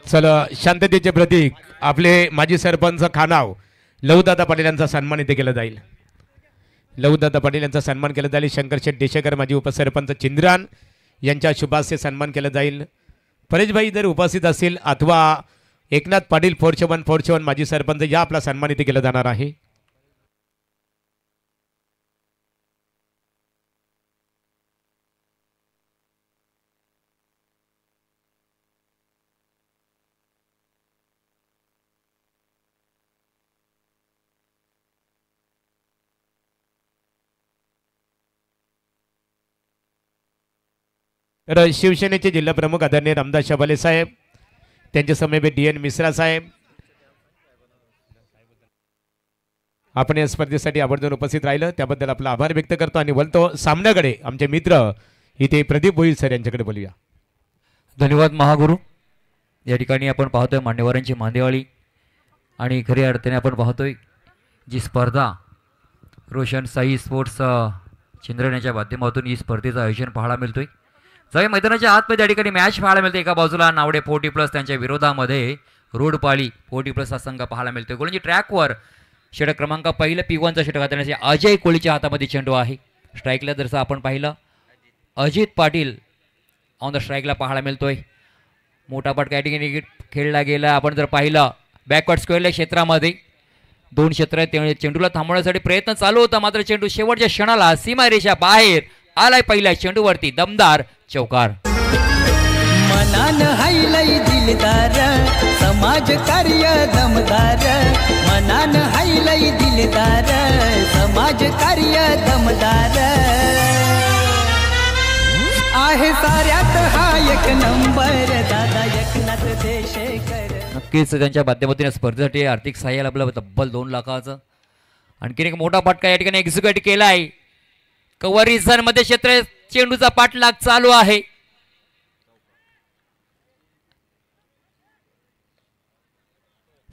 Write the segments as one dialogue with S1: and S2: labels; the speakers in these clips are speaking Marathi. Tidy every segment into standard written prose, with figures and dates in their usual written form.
S1: चला शांततेचे प्रतीक आपले माजी सरपंच खानाव लहुदादा पाटील यांचा सन्मान इथे केला जाईल. लहुदादा पाटील यांचा सन्मान केला जाईल. शंकरशेठ देशेकर माजी उपसरपंच चिंद्रान यांच्या शुभास्ते सन्मान केला जाईल. परेशभाई जर उपस्थित असतील अथवा एकनाथ पाटील 4747 माजी सरपंच या आपला सन्मान इथे केला जाणार आहे. तर शिवसेनेचे जिल्हा प्रमुख आदरणीय रामदास शबाले साहेब त्यांच्या समवेत DN मिश्रा साहेब आपण या स्पर्धेसाठी आवर्जून उपस्थित राहिलं त्याबद्दल आपला आभार व्यक्त करतो आणि बोलतो सामन्याकडे आमचे मित्र इथे प्रदीप भोईर सर यांच्याकडे बोलूया.
S2: धन्यवाद महागुरु. या ठिकाणी आपण पाहतोय मान्यवरांची मांदेवाळी आणि खऱ्या अर्थाने आपण पाहतोय जी स्पर्धा रोशन साई स्पोर्ट्स चिंद्रण्याच्या माध्यमातून ही स्पर्धेचं आयोजन पाहायला मिळतोय. जय मैदानाच्या आतमध्ये या ठिकाणी मॅच पाहायला मिळते. एका बाजूला नावडे 40+ त्यांच्या विरोधामध्ये रोडपाली 40+ हा संघ पाहायला मिळतोय. गोलंदाजी ट्रॅकवर षटक क्रमांक पहिलं P1चा षटक हाताळण्यासाठी अजय कोळीच्या हातामध्ये चेंडू आहे. स्ट्राईकला जसं आपण पाहिलं अजित पाटील ऑन द स्ट्राईकला पाहायला मिळतोय. मोठा पटका या ठिकाणी खेळला गेला. आपण जर पाहिलं बॅकवर्ड स्क्वेअरच्या क्षेत्रामध्ये 2 क्षेत्र आहेत त्यामुळे चेंडूला थांबवण्यासाठी प्रयत्न चालू होता मात्र चेंडू शेवटच्या क्षणाला सीमारेषा बाहेर आलाय. पहिल्या चेंडूवरती दमदार चौकार.
S3: मनान हायलय दिलदार समाज कार्य दमदार मनान हायलय दिलदार समाज कार्य दमदार आहे साऱ्यात हा एक नंबर दादा एकनाथ देशेकर.
S2: नक्कीच त्यांच्या माध्यमातून स्पर्धेसाठी आर्थिक सहाय्य लाभलं तब्बल 2 लाखाचं. आणखीन एक मोठा फटका या ठिकाणी एक्झिक्यूट केलाय. कव्हर रिझन मध्ये क्षेत्र चेंडूचा पाठलाग चालू आहे.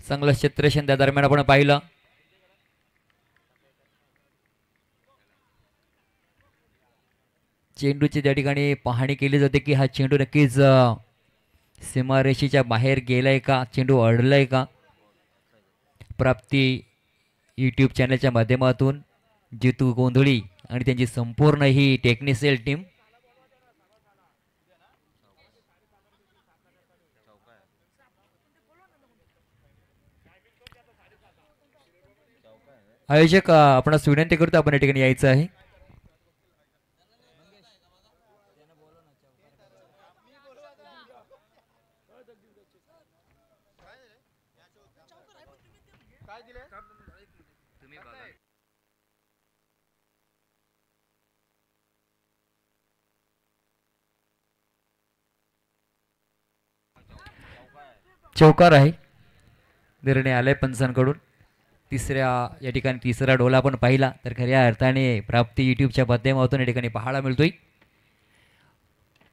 S2: चांगलं क्षेत्ररक्षण त्या दरम्यान आपण पाहिलं. चेंडूची त्या ठिकाणी पाहणी केली जाते की हा चेंडू नक्कीच सीमारेषेच्या बाहेर गेलाय का, चेंडू अडलाय का. प्राप्ती यूट्यूब चॅनलच्या माध्यमातून जितू गोंधळी आणि त्यांची संपूर्ण ही टेक्निकल टीम आयोजक आपणास विनंती करतो आपण या ठिकाणी यायचं आहे. चौकार आहे निर्णय आलाय पंचांकडून. या ठिकाणी तिसरा डोला आपण पाहिला तर खऱ्या अर्थाने प्राप्ती यूट्यूबच्या माध्यमातून या ठिकाणी पाहायला मिळतोय.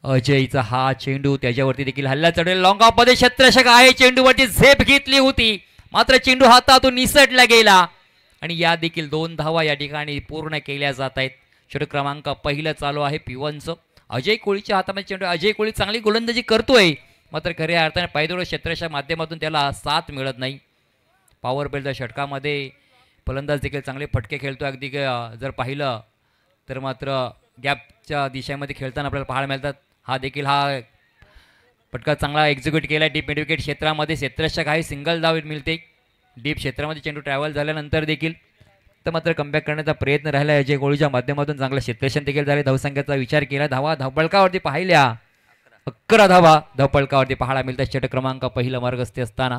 S2: अजयचा हा चेंडू त्याच्यावरती देखील हल्ला चढेल. लॉंग ऑफ मध्ये क्षेत्ररक्षक आहे. चेंडूवरती झेप घेतली होती मात्र चेंडू हातातून निसटला गेला आणि या देखील 2 धावा या ठिकाणी पूर्ण केल्या जात आहेत. षटक क्रमांक पहिलं चालू आहे P1चं. अजय कोळीच्या हातामध्ये चेंडू. अजय कोळी चांगली गोलंदाजी करतोय मात्र खऱ्या अर्थाने पायदोळ क्षेत्राच्या माध्यमातून त्याला साथ मिळत नाही. पॉवर प्लेच्या षटकामध्ये फलंदाज देखील चांगले फटके खेळतो. अगदी जर पाहिलं तर मात्र गॅपच्या दिशेमध्ये खेळताना आपल्याला पाहायला मिळतात. हा देखील हा फटका चांगला एक्झिक्यूट केला. डीप मिड विकेट क्षेत्रामध्ये क्षेत्ररक्षक आहे. सिंगल धाव मिळते. डीप क्षेत्रामध्ये चेंडू ट्रॅव्हल झाल्यानंतर देखील तर मात्र कमबॅक करण्याचा प्रयत्न राहिला अजय कोळीच्या माध्यमातून. चांगलं क्षेत्ररक्षण देखील झाले. धावसंख्येचा विचार केला. धावपळकावरती पाहिल्या 11 धावा धावपळकावरती पाहायला मिळतात. षटक क्रमांक पहिला मार्गस्थ असताना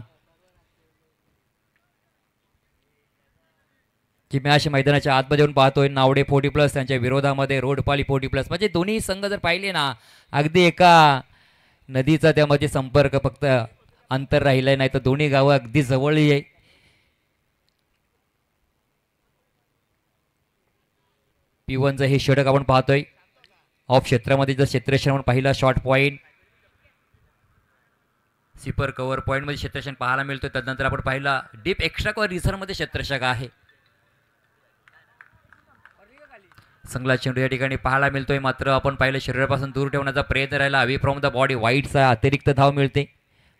S2: जी मॅच मैदानाच्या आतमध्ये येऊन पाहतोय. नावडे 40+ त्यांच्या विरोधामध्ये रोडपाली 40+. म्हणजे दोन्ही संघ जर पाहिले ना अगदी एका नदीचा त्यामध्ये संपर्क फक्त अंतर राहिलंय नाही तर दोन्ही गावं अगदी जवळही आहे. P1चं हे षटक आपण पाहतोय. ऑफ क्षेत्रामध्ये जर क्षेत्ररक्षण आपण पाहिलं शॉर्ट पॉईंट सिपर कव्हर पॉईंटमध्ये क्षेत्ररक्षण पाहायला मिळतोय. त्यानंतर आपण पाहिला डीप एक्स्ट्रा कव्हर रिझर्वमध्ये क्षेत्ररक्षक आहे. चांगला चेंडू या ठिकाणी पाहायला मिळतोय, मात्र आपण पाहिलं शरीरापासून दूर ठेवण्याचा प्रयत्न राहिला. अवे फ्रॉम द बॉडी वाईटचा अतिरिक्त धाव मिळते.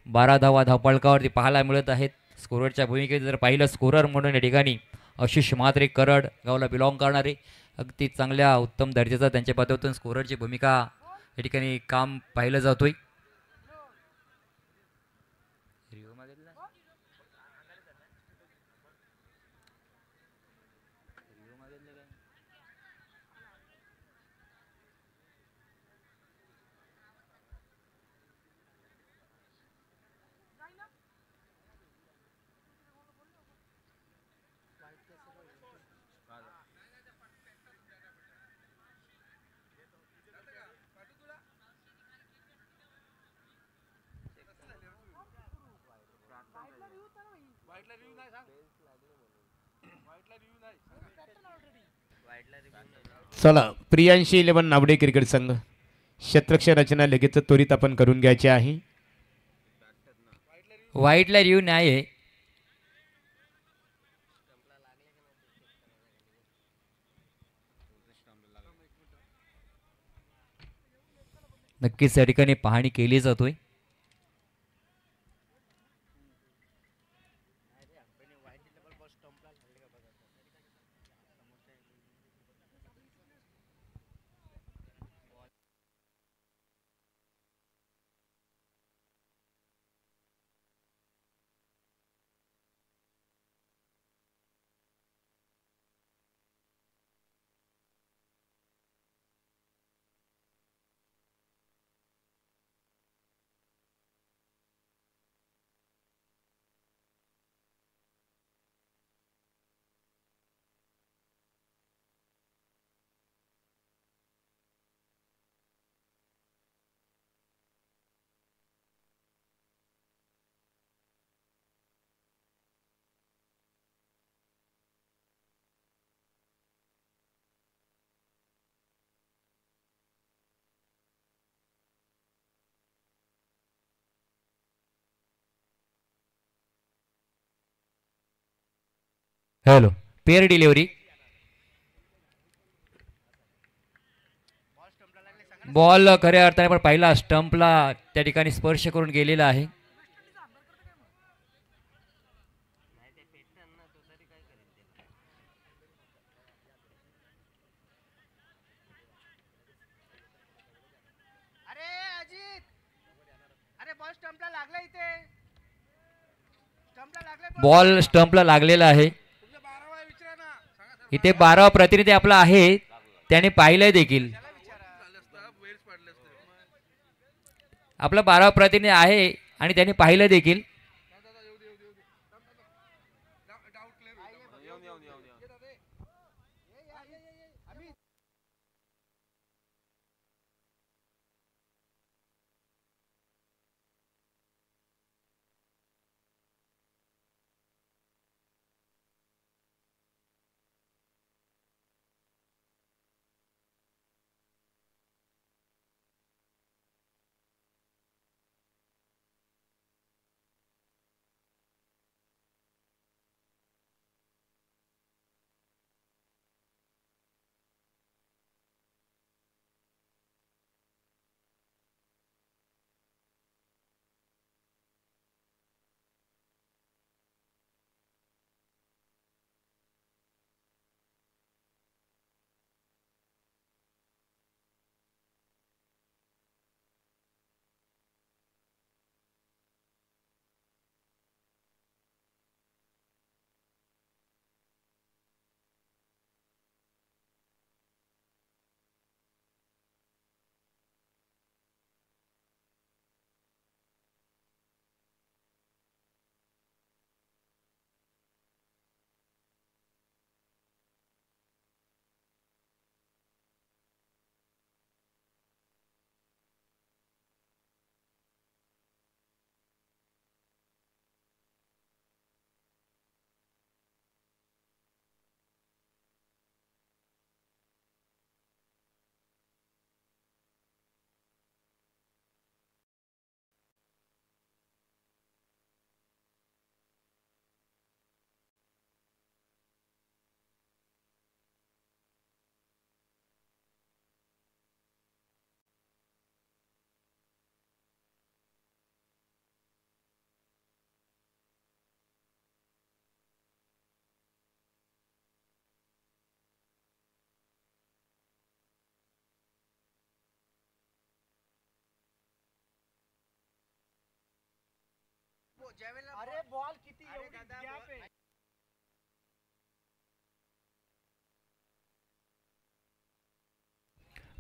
S2: 12 धावा धावपळकावरती पाहायला मिळत आहेत. स्कोररच्या भूमिकेत जर पाहिलं स्कोरर म्हणून या ठिकाणी आशिष म्हात्रे करड गावाला बिलॉंग करणारे अगदी चांगल्या उत्तम दर्जाचा त्यांच्या पद्धतीतून स्कोररची भूमिका या ठिकाणी काम पाहिलं जातोय.
S1: चला प्रियांशी 11 नावडे क्रिकेट संघ क्षेत्ररक्षण रचना लगेच त्वरित आपण करून घ्यायची आहे.
S2: वाईटला रिव्ह्यू नाही आहे. नक्कीच या ठिकाणी पाहणी केली जातोय. Hello, pair delivery. बॉल खऱ्या अर्थाने पण पहिला स्टंपला त्या ठिकाणी स्पर्श करून गेलेला आहे. बॉल स्टंपला लागलेला आहे. इथे 12 प्रतिनिधी आपला आहे, त्याने पाहिलंय देखील. आपला 12 प्रतिनिधी आहे आणि त्याने पाहिलं देखील.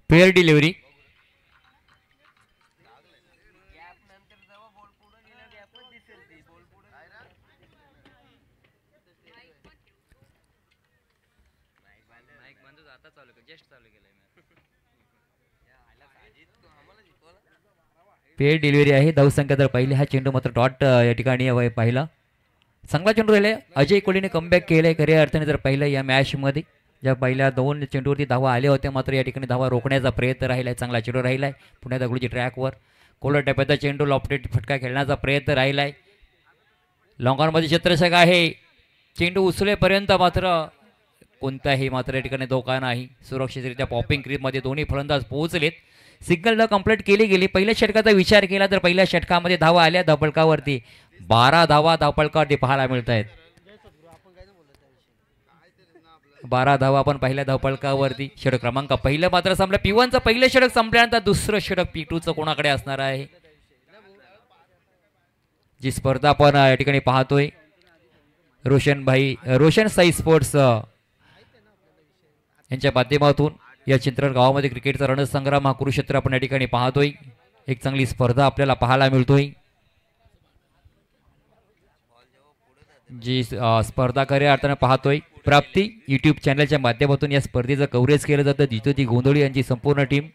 S2: Pair delivery. पेअर डिलिव्हरी आहे. धावसंख्या तर पहिली. हा चेंडू मात्र डॉट या ठिकाणी पाहिला. चांगला चेंडू राहिलाय. अजय कोहलीने कमबॅक केलंय खऱ्या अर्थाने जर पहिलं या मॅचमध्ये. ज्या पहिल्या 2 चेंडूवरती धावा आल्या होत्या मात्र या ठिकाणी धावा रोखण्याचा प्रयत्न राहिलाय. चांगला चेंडू राहिलाय पुण्या दगडूची ट्रॅकवर. कोलर टप्प्याचा चेंडू लॉफ्टेड फटका खेळण्याचा प्रयत्न राहिलाय. लॉंगॉनमध्ये क्षेत्ररक्षक आहे. चेंडू उचलेपर्यंत मात्र कोणताही मात्र या ठिकाणी धोका नाही. सुरक्षितरित्या पॉपिंग क्रीजमध्ये दोन्ही फलंदाज पोहोचलेत. सिग्नल कंप्लीट केली गेली. पहिल्या षटकाचा विचार केला तर पहिल्या षटकामध्ये धावा आल्या धावफलकावरती. 12 धावा धावफलकावरती पाहायला मिळत आहेत. 12 धावा आपण पहिल्या धावफलकावरती. षटक क्रमांक पहिलं मात्र संपलं. P1चं पहिलं षटक संपल्यानंतर दुसरं षटक P2चं कोणाकडे असणार आहे. जी स्पर्धा आपण या ठिकाणी पाहतोय रोशन साई स्पोर्ट्स यांच्या माध्यमातून या चिंतरण गावामध्ये क्रिकेटचा रणसंग्राम हा कुरुक्षेत्र आपण या ठिकाणी पाहतोय. एक चांगली स्पर्धा आपल्याला पाहायला मिळतोय. जी स्पर्धा खऱ्या अर्थानं पाहतोय प्राप्ती यूट्यूब चॅनलच्या माध्यमातून या स्पर्धेचं कव्हरेज केलं जातं. जितोजी गोंधळी यांची संपूर्ण टीम.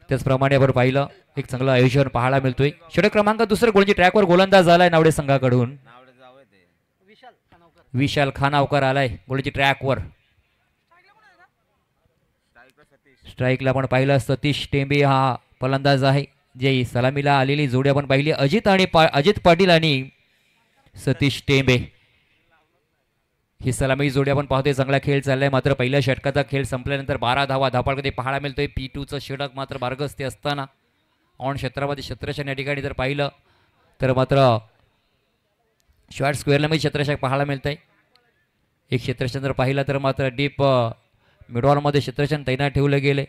S2: त्याचप्रमाणे आपण पाहिलं एक चांगलं आयोजन पाहायला मिळतोय. षटक क्रमांक दुसरं गोलची ट्रॅकवर गोलंदाज झालाय नावडे संघाकडून. विशाल खानावकर आलाय गोलची ट्रॅकवर. स्ट्राईकला आपण पाहिलं सतीश टेंबे हा फलंदाज आहे. जे सलामीला आलेली जोडी आपण पाहिली अजित पाटील आणि सतीश टेंबे ही सलामी जोडी आपण पाहतोय. चांगला खेळ चाललाय. मात्र पहिल्या षटकाचा खेळ संपल्यानंतर 12 धावा धावफलकामध्ये पाहायला मिळतोय. P2चं षटक मात्र बारगस्ते असताना ऑन क्षेत्रामध्ये क्षेत्ररक्षण या ठिकाणी जर पाहिलं तर मात्र शॉर्ट स्क्वेअरला मध्ये क्षेत्ररक्षक पाहायला मिळतंय. एक क्षेत्ररक्षण जर पाहिलं तर मात्र डीप मिडॉलमध्ये क्षेत्ररक्षण तैनात ठेवलं गेले.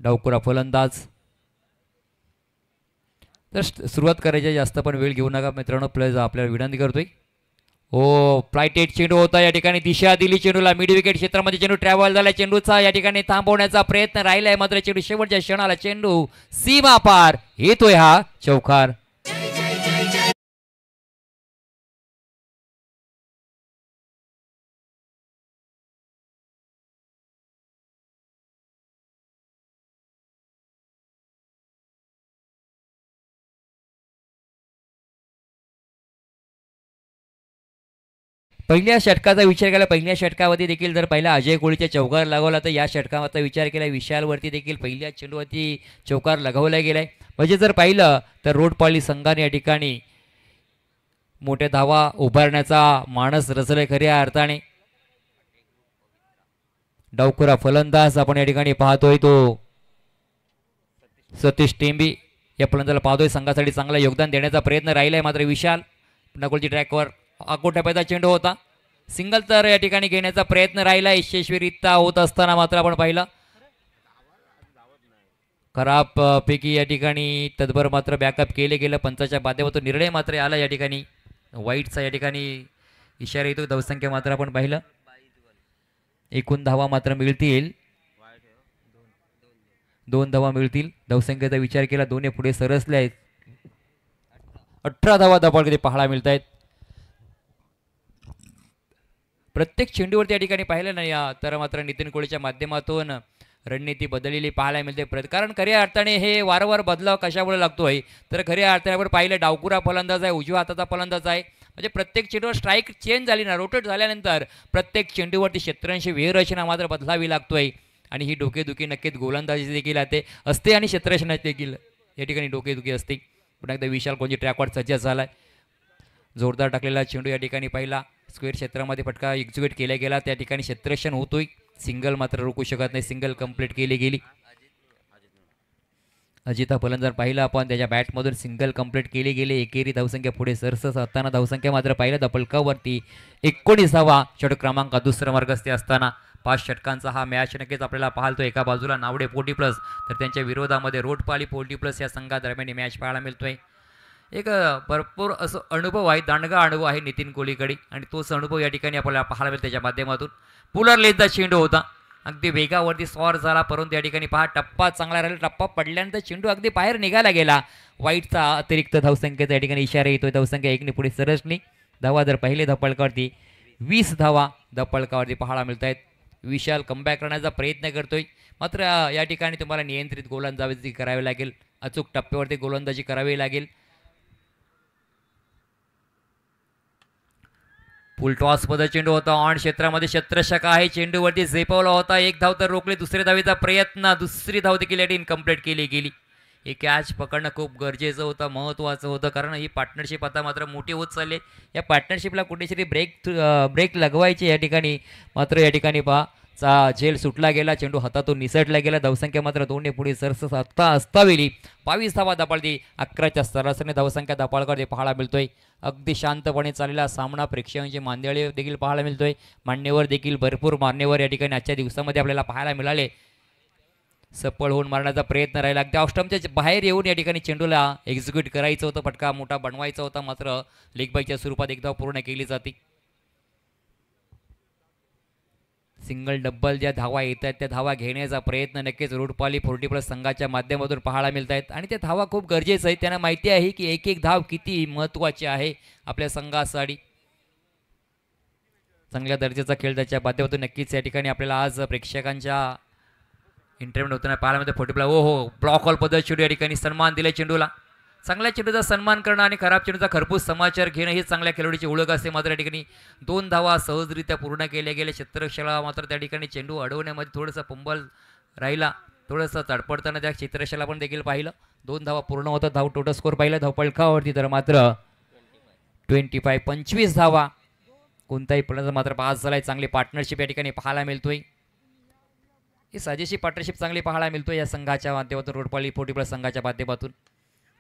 S2: डावकुरा फलंदाज. तर सुरुवात करायची जास्त पण वेळ घेऊ नका मित्रांनो. प्लस आपल्याला विनंती करतोय. फ्लायटेड चेंडू होता या ठिकाणी. दिशा दिली चेंडूला. मिड विकेट क्षेत्रामध्ये चेंडू ट्रॅव्हल झाला. चेंडूचा या ठिकाणी थांबवण्याचा प्रयत्न राहिलाय मात्र चेंडू शेवटच्या क्षणाला चेंडू सीमा पार येतोय हा चौकार. पहिल्या षटकाचा विचार केला. पहिल्या षटकावरती देखील जर पहिला अजय कोहलीच्या चौकार लगावला तर या षटकाचा विचार केला विशालवरती देखील पहिल्या चेंडूवरती चौकार लगावला गेलाय. म्हणजे जर पाहिलं तर रोडपाली संघाने या ठिकाणी मोठ्या धावा उभारण्याचा मानस रचलाय खऱ्या अर्थाने. डावखुरा फलंदाज आपण या ठिकाणी पाहतोय तो सतीश टेंबे या फलंदाजाला पाहतोय. संघासाठी चांगला योगदान देण्याचा प्रयत्न राहिलाय मात्र विशाल नकोलची ट्रॅकवर आकोट्यापायचा चेंडू होता. सिंगल तर या ठिकाणी घेण्याचा प्रयत्न राहिला यशस्वीरित्या होत असताना मात्र आपण पाहिलं खराब पैकी या ठिकाणी तदभर मात्र बॅकअप केले गेलं. पंचाच्या माध्यमातून निर्णय मात्र आला या ठिकाणी. वाईटचा या ठिकाणी इशारा येतो. धावसंख्या मात्र आपण पाहिलं एकूण धावा मात्र मिळतील 2 धावा मिळतील. धावसंख्येचा विचार केला 2 पुढे सरसले आहेत. 18 धावा धावफलकामध्ये पाहायला मिळत आहेत. प्रत्येक चेंडूवरती या ठिकाणी पाहिलं नाही तर मात्र नितीन कोहलीच्या माध्यमातून रणनीती बदललेली पाहायला मिळते. कारण खऱ्या अर्थाने हे वारंवार बदलाव कशामुळे लागतोय तर खऱ्या अर्थाने आपण पाहिलं डावकुरा फलंदाज आहे. उजव्या हाताचा फलंदाज आहे. म्हणजे प्रत्येक चेंडूवर स्ट्राईक चेंज झाली ना रोटेट झाल्यानंतर प्रत्येक चेंडूवरती क्षेत्ररक्षण व्यूहरचना मात्र बदलावी लागतोय. आणि ही डोकेदुखी नक्कीच गोलंदाजी देखील असते आणि क्षेत्ररक्षणात देखील या ठिकाणी डोकेदुखी असते. पुन्हा एकदा विशाल कोहली ट्रॅकवर सज्ज झालाय. जोरदार टाकलेला चेंडू या ठिकाणी पाहिला. स्क्वेअर क्षेत्रामध्ये फटका एक्झिक्यूट केला गेला. त्या ठिकाणी क्षेत्ररक्षण होतोय. सिंगल मात्र रोखू शकत नाही. सिंगल कंप्लीट केली गेली. अजिता फलंदाज पाहिला आपण त्याच्या बॅटमधून सिंगल कंप्लीट केली गेली. एकेरी धावसंख्या पुढे सरसस असताना धावसंख्या मात्र पाहिलं धावफलकावरती 19 षटक क्रमांक दुसरा मार्गस्थ असताना 5 षटकांचा हा मॅच नक्कीच आपल्याला पाहतो. एका बाजूला नावडे 40 प्लस तर त्यांच्या विरोधामध्ये रोटपाली 40 प्लस या संघादरम्यान ही मॅच पाहायला मिळतोय. एक भरपूर असं अनुभव आहे, दांडगा अनुभव आहे नितीन कोहलीकडे आणि तोच अनुभव या ठिकाणी आपल्याला पाहायला मिळेल त्याच्या माध्यमातून. पुलर लेनचा चेंडू होता, अगदी वेगावरती स्वार झाला, परंतु या ठिकाणी पहा टप्पा चांगला राहिला. टप्पा पडल्यानंतर चेंडू अगदी बाहेर निघायला गेला. वाईटचा अतिरिक्त धावसंख्येचा या ठिकाणी इशारा येतोय. धावसंख्या 1ने पुढे सरसली. धावा जर पहिले धपळकावरती 20 धावा धपळकावरती पाहायला मिळत आहेत. विशाल कमबॅक करण्याचा प्रयत्न करतोय, मात्र या ठिकाणी तुम्हाला नियंत्रित गोलंदाजी करावी लागेल, अचूक टप्प्यावरती गोलंदाजी करावी लागेल. फुल टॉस मध्ये चेंडू होता, ऑन क्षेत्रामध्ये क्षेत्ररक्षक आहे, चेंडूवरती झेपवला होता. एक धाव तर रोखली, दुसऱ्या धावेचा प्रयत्न, दुसरी धाव देखील इनकम्प्लीट केली गेली. हे कॅच पकडणं खूप गरजेचं होतं, महत्त्वाचं होतं, कारण ही पार्टनरशिप आता मात्र मोठी होत चालली. या पार्टनरशिपला कुठेतरी ब्रेक लगवायची या ठिकाणी, मात्र या ठिकाणी पहा झेल सुटला गेला, चेंडू हातातून निसटला गेला. धावसंख्या मात्र 2ने पुढे सरस असतावेली 22 धावा दापाळती. 11च्या सरासरी धावसंख्या दापाळकडे पाहायला मिळतोय. अगदी शांतपणे चाललेला सामना, प्रेक्षकांची मांदियाळी देखील पाहायला मिळतोय. मान्यवर देखील भरपूर मान्यवर या ठिकाणी आजच्या दिवसामध्ये आपल्याला पाहायला मिळाले. सफळ होऊन मारण्याचा प्रयत्न राहिला, अगदी ऑफस्टंपच्या बाहेर येऊन या ठिकाणी चेंडूला एक्झिक्यूट करायचं होतं, फटका मोठा बनवायचा होता, मात्र लेग बायच्या स्वरूपात एक धाव पूर्ण केली जाते. सिंगल डब्बल ज्या धावा येत आहेत त्या धावा घेण्याचा प्रयत्न नक्कीच रोडपाली 40 प्लस संघाच्या माध्यमातून पाहायला मिळत आहेत आणि त्या धावा खूप गरजेचं आहे. त्यांना माहिती आहे की एक एक धाव किती महत्त्वाची आहे आपल्या संघासाठी. चांगल्या दर्जाचा खेळ त्याच्या माध्यमातून नक्कीच या ठिकाणी आपल्याला आज प्रेक्षकांच्या इंटरव्ह्यू होताना पाहायला मिळतं. 40 प्लस ब्लॉक हॉल पद्धत चेंडू या ठिकाणी सन्मान दिला चेंडूला. चांगल्या चेंडूचा सन्मान करणं आणि खराब चेंडूचा खरपूस समाचार घेणं ही चांगल्या खेळाडूची ओळख असते. मात्र या ठिकाणी 2 धावा सहजरित्या पूर्ण केल्या गेल्या. क्षेत्ररक्षकाला मात्र त्या ठिकाणी चेंडू अडवण्यामध्ये थोडंसं पंबल राहिला, थोडंसं तडपडताना त्या क्षेत्ररक्षकाला पण देखील पाहिलं. 2 धावा पूर्ण होतात. धाव टोटल स्कोर पाहिलं धावपळकावरती तर मात्र 25 धावा कोणताही पर्यंत मात्र पास झालाय. चांगली पार्टनरशिप या ठिकाणी पाहायला मिळतोय. ही साजेशी पार्टनरशिप चांगली पाहायला मिळतोय या संघाच्या माध्यमातून, रोडपाली 40 प्लस संघाच्या माध्यमातून.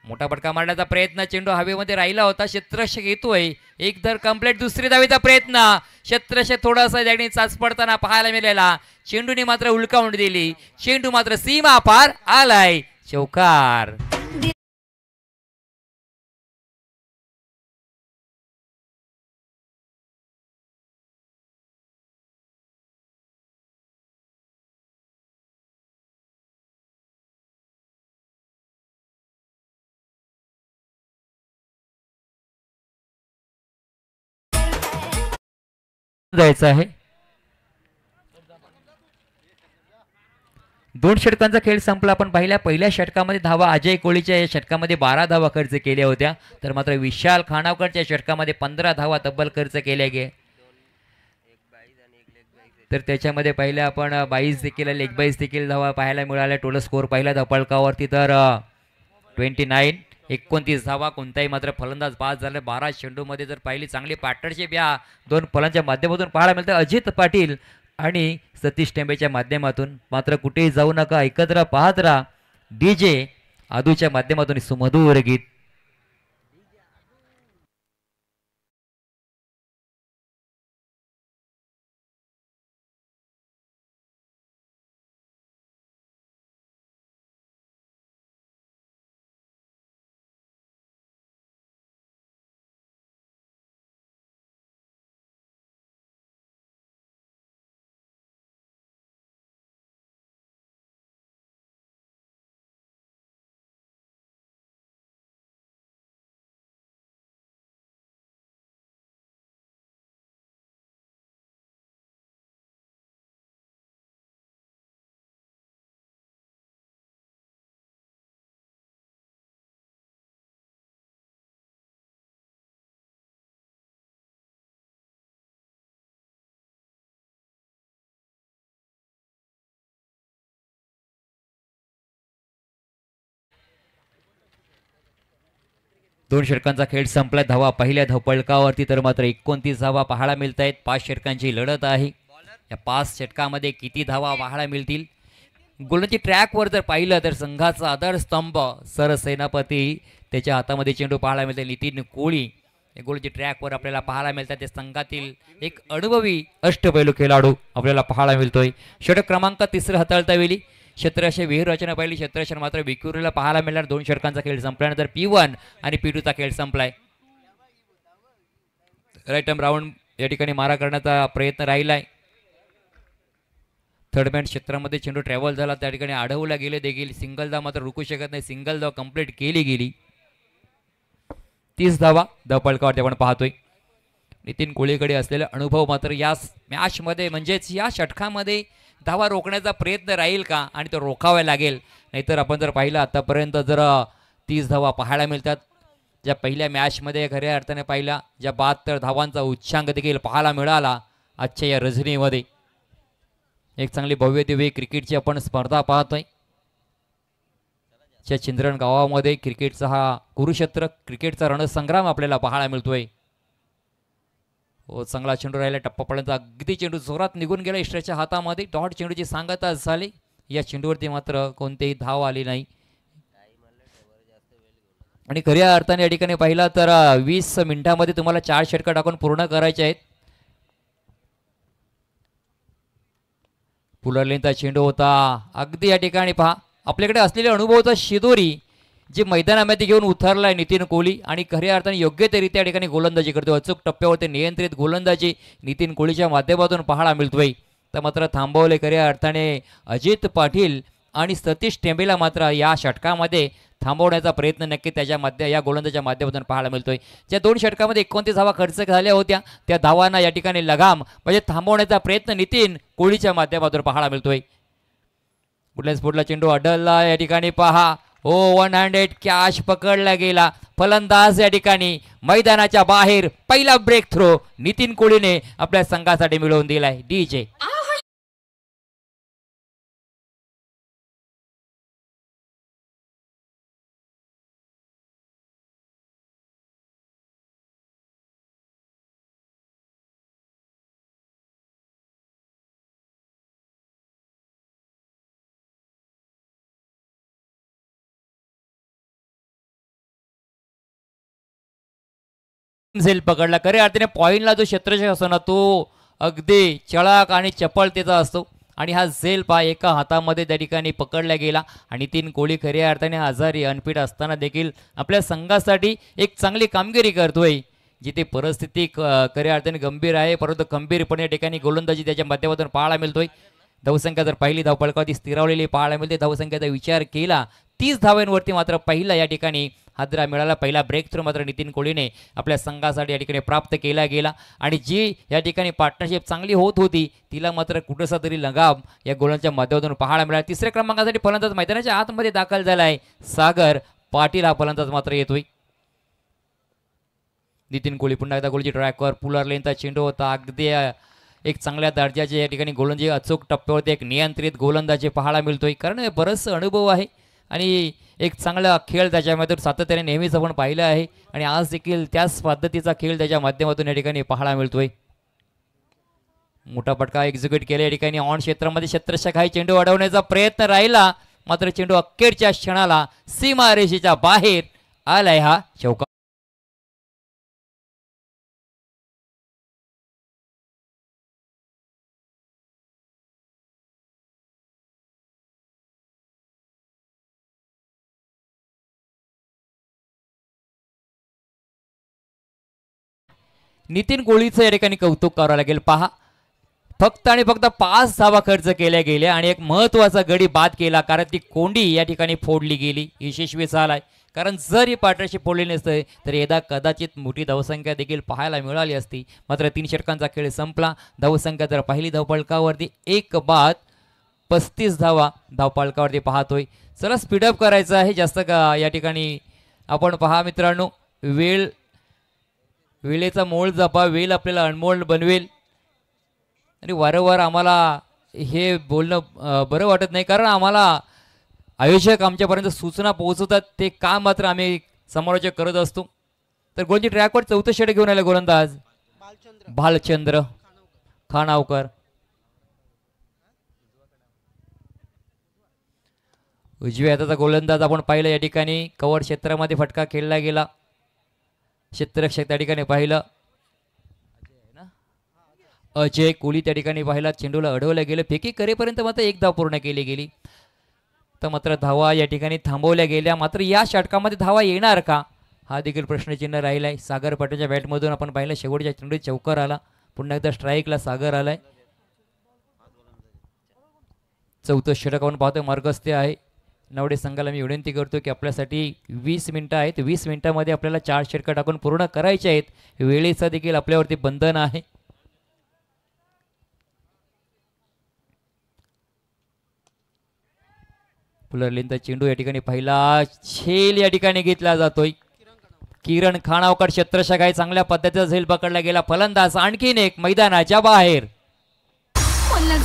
S2: मोठा फटका मारण्याचा प्रयत्न, चेंडू हवेमध्ये राहिला होता, क्षेत्ररक्षक येतोय, एक धर कंप्लीट, दुसरी धावेचा प्रयत्न, क्षेत्ररक्षक थोडासा त्याने चाच पडताना पाहायला मिळाला. चेंडूने मात्र उलकावून दिली, चेंडू मात्र सीमा पार आलाय, चौकार. जायचं आहे. 2 षटकांचा खेळ संपला. आपण पहिल्या षटकामध्ये धावा अजय कोहलीच्या या षटकामध्ये 12 धावा खर्च केल्या होत्या, तर मात्र विशाल खानावकरच्या षटकामध्ये 15 धावा तब्बल खर्च केल्या गे. तर त्याच्यामध्ये पहिल्या आपण 22 देखील लेग 22 देखील धावा पाहायला मिळाल्या. टोटल स्कोर पहिला धपळकावरती तर 29 धावा. कोणताही मात्र फलंदाज बाद झाले. 12 चेंडूमध्ये जर पाहिली चांगली पार्टनरशिप या 2 फलंदाजांच्या माध्यमातून पाहायला मिळतं. अजित पाटील आणि सतीश टेंबेच्या माध्यमातून. मात्र कुठेही जाऊ नका, एकत्र पाहत राहा DJ आदूच्या माध्यमातून सुमधुर गीत. दोन षटकांचा खेळ संपला. धावा पहिल्या धावपळकावरती तर मात्र 29 धावा पाहायला मिळत आहेत. 5 षटकांची लढत आहे. या 5 षटकामध्ये किती धावा पाहायला मिळतील? गोलंदाजी ट्रॅकवर जर पाहिलं तर संघाचा आधारस्तंभ सरसेनापती त्याच्या हातामध्ये चेंडू पाहायला मिळते. नितीन कोहली गोलची ट्रॅकवर आपल्याला पाहायला मिळतात. ते संघातील एक अनुभवी अष्टपैलू खेळाडू आपल्याला पाहायला मिळतोय. षटक क्रमांक 3 हाताळता वेळी क्षेत्ररक्षक विहीर रचना पाहिली. क्षेत्ररक्षण मात्र विक्युरीला पाहायला मिळणार. 2 षटकांचा खेळ संपल्यानंतर P1 आणि P2 चा खेळ संपलाय. राईट आर्म राऊंड या ठिकाणी मारा करण्याचा प्रयत्न राहिलाय. थर्ड क्षेत्रामध्ये चेंडू ट्रॅव्हल झाला, त्या ठिकाणी अडवला गेले देखील. सिंगल धाव मात्र रुकू शकत नाही. सिंगल धाव कंप्लीट केली गेली. 30 धावा धावपळकावरती आपण पाहतोय. नितीन कोळीकडे असलेला अनुभव मात्र या मॅचमध्ये म्हणजेच या षटकामध्ये धावा रोखण्याचा प्रयत्न राहील का आणि तो रोखावा लागेल. नाहीतर आपण जर पाहिलं आतापर्यंत जर 30 धावा पाहायला मिळतात. ज्या पहिल्या मॅचमध्ये खऱ्या अर्थाने पाहिला ज्या 72 धावांचा उच्चांक देखील पाहायला मिळाला. आजच्या या रजनीमध्ये एक चांगली भव्य दिव्य क्रिकेटची आपण स्पर्धा पाहतोय. चिंद्रण गावामध्ये क्रिकेटचा हा कुरुक्षेत्र क्रिकेटचा रणसंग्राम आपल्याला पाहायला मिळतोय. चांगला चेंडू राहिला टप्पापर्यंत अगदी चेंडू जोरात निघून गेला इष्टाच्या हातामध्ये. डॉट चेंडूची सांगता झाली. या चेंडूवरती मात्र कोणतेही धाव आली नाही. आणि खऱ्या अर्थाने या ठिकाणी पाहिला तर 20 मिनिटांमध्ये तुम्हाला 4 षटकं टाकून पूर्ण करायचे आहेत. पुलरलेनचा चेंडू होता. अगदी या ठिकाणी पहा आपल्याकडे असलेले अनुभवचा शिदोरी जे मैदानामध्ये घेऊन उतरलाय नितीन कोहली आणि खऱ्या अर्थाने योग्यरित्या या ठिकाणी गोलंदाजी करतो. अचूक टप्प्यावरती नियंत्रित गोलंदाजी नितीन कोहलीच्या माध्यमातून पाहायला मिळतोय. तर मात्र थांबवले खऱ्या अर्थाने अजित पाटील आणि सतीश टेंबेला मात्र या षटकामध्ये थांबवण्याचा प्रयत्न नक्की या गोलंदाजीच्या माध्यमातून पाहायला मिळतोय. ज्या 2 षटकामध्ये 29 धावा खर्च झाल्या होत्या त्या धावांना या ठिकाणी लगाम म्हणजे थांबवण्याचा प्रयत्न नितीन कोहलीच्या माध्यमातून पाहायला मिळतोय. कुठल्या स्फोटला चेंडू अडलला या ठिकाणी पहा. 1 हँडेड कॅच पकडला गेला. फलंदाज या ठिकाणी मैदानाच्या बाहेर पहिला ब्रेक थ्रो नितीन कोहलीने आपल्या संघासाठी मिळवून दिलाय. DJ झेल पकडला. खऱ्या अर्थाने पॉईंटला जो क्षेत्ररक्षक असतो ना तो अगदी चळाक आणि चपळतेचा असतो आणि हा झेल पा एका हातामध्ये त्या ठिकाणी पकडला गेला. आणि नितीन कोहली खऱ्या अर्थाने आजारी अनफिट असताना देखील आपल्या संघासाठी एक चांगली कामगिरी करतोय. जिथे परिस्थिती खऱ्या अर्थाने गंभीर आहे परंतु खंबीरपणे या ठिकाणी गोलंदाजी त्याच्या माध्यमातून पाहायला मिळतोय. धावसंख्या जर पहिली धावपळकावरती स्थिरावलेली पाहायला मिळते. धावसंख्येचा विचार केला 30 धावांवरती मात्र पहिला या ठिकाणी हादरा मिळाला. पहिला ब्रेक थ्रू मात्र नितीन कोहलीने आपल्या संघासाठी या ठिकाणी प्राप्त केला गेला. आणि जी या ठिकाणी पार्टनरशिप चांगली होत होती तिला मात्र कुठंसा तरी लगाम या गोलांच्या माध्यमातून पाहायला मिळाला. 3ऱ्या क्रमांकासाठी फलंदाज मैदानाच्या आतमध्ये दाखल झालाय. सागर पाटील हा फलंदाज मात्र येतोय. नितीन कोहली पुन्हा एकदा गोलची ट्रॅकवर. पुलर लेनचा चेंडू होता. अगदी एक चांगल्या दर्जाचे या ठिकाणी गोलंदाजी अचूक टप्प्यावरती एक नियंत्रित गोलंदाजी पाहायला मिळतोय. कारण बरंच अनुभव आहे आणि एक चांगला खेळ त्याच्यामध्ये सातत्याने नेहमीच आपण पाहिलं आहे आणि आज देखील त्याच पद्धतीचा खेळ त्याच्या माध्यमातून या ठिकाणी पाहायला मिळतोय. मोठा फटका एक्झिक्यूट केला या ठिकाणी. ऑन क्षेत्रामध्ये क्षेत्ररक्षक हा चेंडू अडवण्याचा प्रयत्न राहिला मात्र चेंडू अखेरच्या क्षणाला सीमारेषेच्या बाहेर आलाय. हा चौका नितीन कोहलीचं या ठिकाणी कौतुक करावं लागेल. पहा फक्त आणि फक्त 5 धावा खर्च केल्या गेल्या आणि एक महत्वाचा गडी बाद केला कारण ती कोंडी या ठिकाणी फोडली गेली. यशस्वी झालाय. कारण जर ही पार्टनरशिप फोडली नसते तर यदा कदाचित मोठी धावसंख्या देखील पाहायला मिळाली असती. मात्र 3 षटकांचा खेळ संपला. धावसंख्या जर पहिली धावपळकावरती 1 बाद 35 धावा धावपळकावरती पाहतोय. चला स्पीडअप करायचं आहे जास्त या ठिकाणी आपण पहा मित्रांनो. वेळेचा मोल जपा. वेळ आपल्याला अनमोल बनवेल आणि वारंवार आम्हाला हे बोलणं बरं वाटत नाही कारण आम्हाला आयोजक आमच्यापर्यंत सूचना पोहोचवतात ते काम मात्र आम्ही समालोचक करत असतो. तर गोलची ट्रॅकवर 4थं षटक घेऊन आले गोलंदाज भालचंद्र खानावकर. उजव्या हाताचा गोलंदाज आपण पाहिलं या ठिकाणी कव्हर क्षेत्रामध्ये फटका खेळला गेला. क्षेत्ररक्षक त्या ठिकाणी पाहिलं, अजय कोहली त्या ठिकाणी पाहिला, चेंडूला अडवलं गेलं, फेकी करेपर्यंत मात्र एक धाव पूर्ण केली गेली. तर मात्र धावा या ठिकाणी थांबवल्या गेल्या. मात्र या षटकामध्ये धावा येणार का हा देखील प्रश्नचिन्ह राहिलाय. सागर पाटीलच्या बॅटमधून आपण पाहिलं शेवटच्या चेंडूत चौकार आला, पुन्हा एकदा स्ट्राईकला सागर आलाय. चौथं षटक आपण पाहतोय मार्गस्थ आहे. नवडे संघाला मी विनंती करतो की आपल्यासाठी 20 मिनिटं आहेत, 20 मिनिटांमध्ये आपल्याला 4 षटकं टाकून पूर्ण करायचे आहेत. वेळेचं देखील आपल्यावरती बंधन आहे. पुलरलींचा चेंडू या ठिकाणी पहिला झेल या ठिकाणी घेतला जातोय. किरण खानावकर क्षेत्ररक्षक आहे, चांगल्या पद्धतीचा झेल पकडला गेला. फलंदाज आणखीन एक मैदानाच्या बाहेर.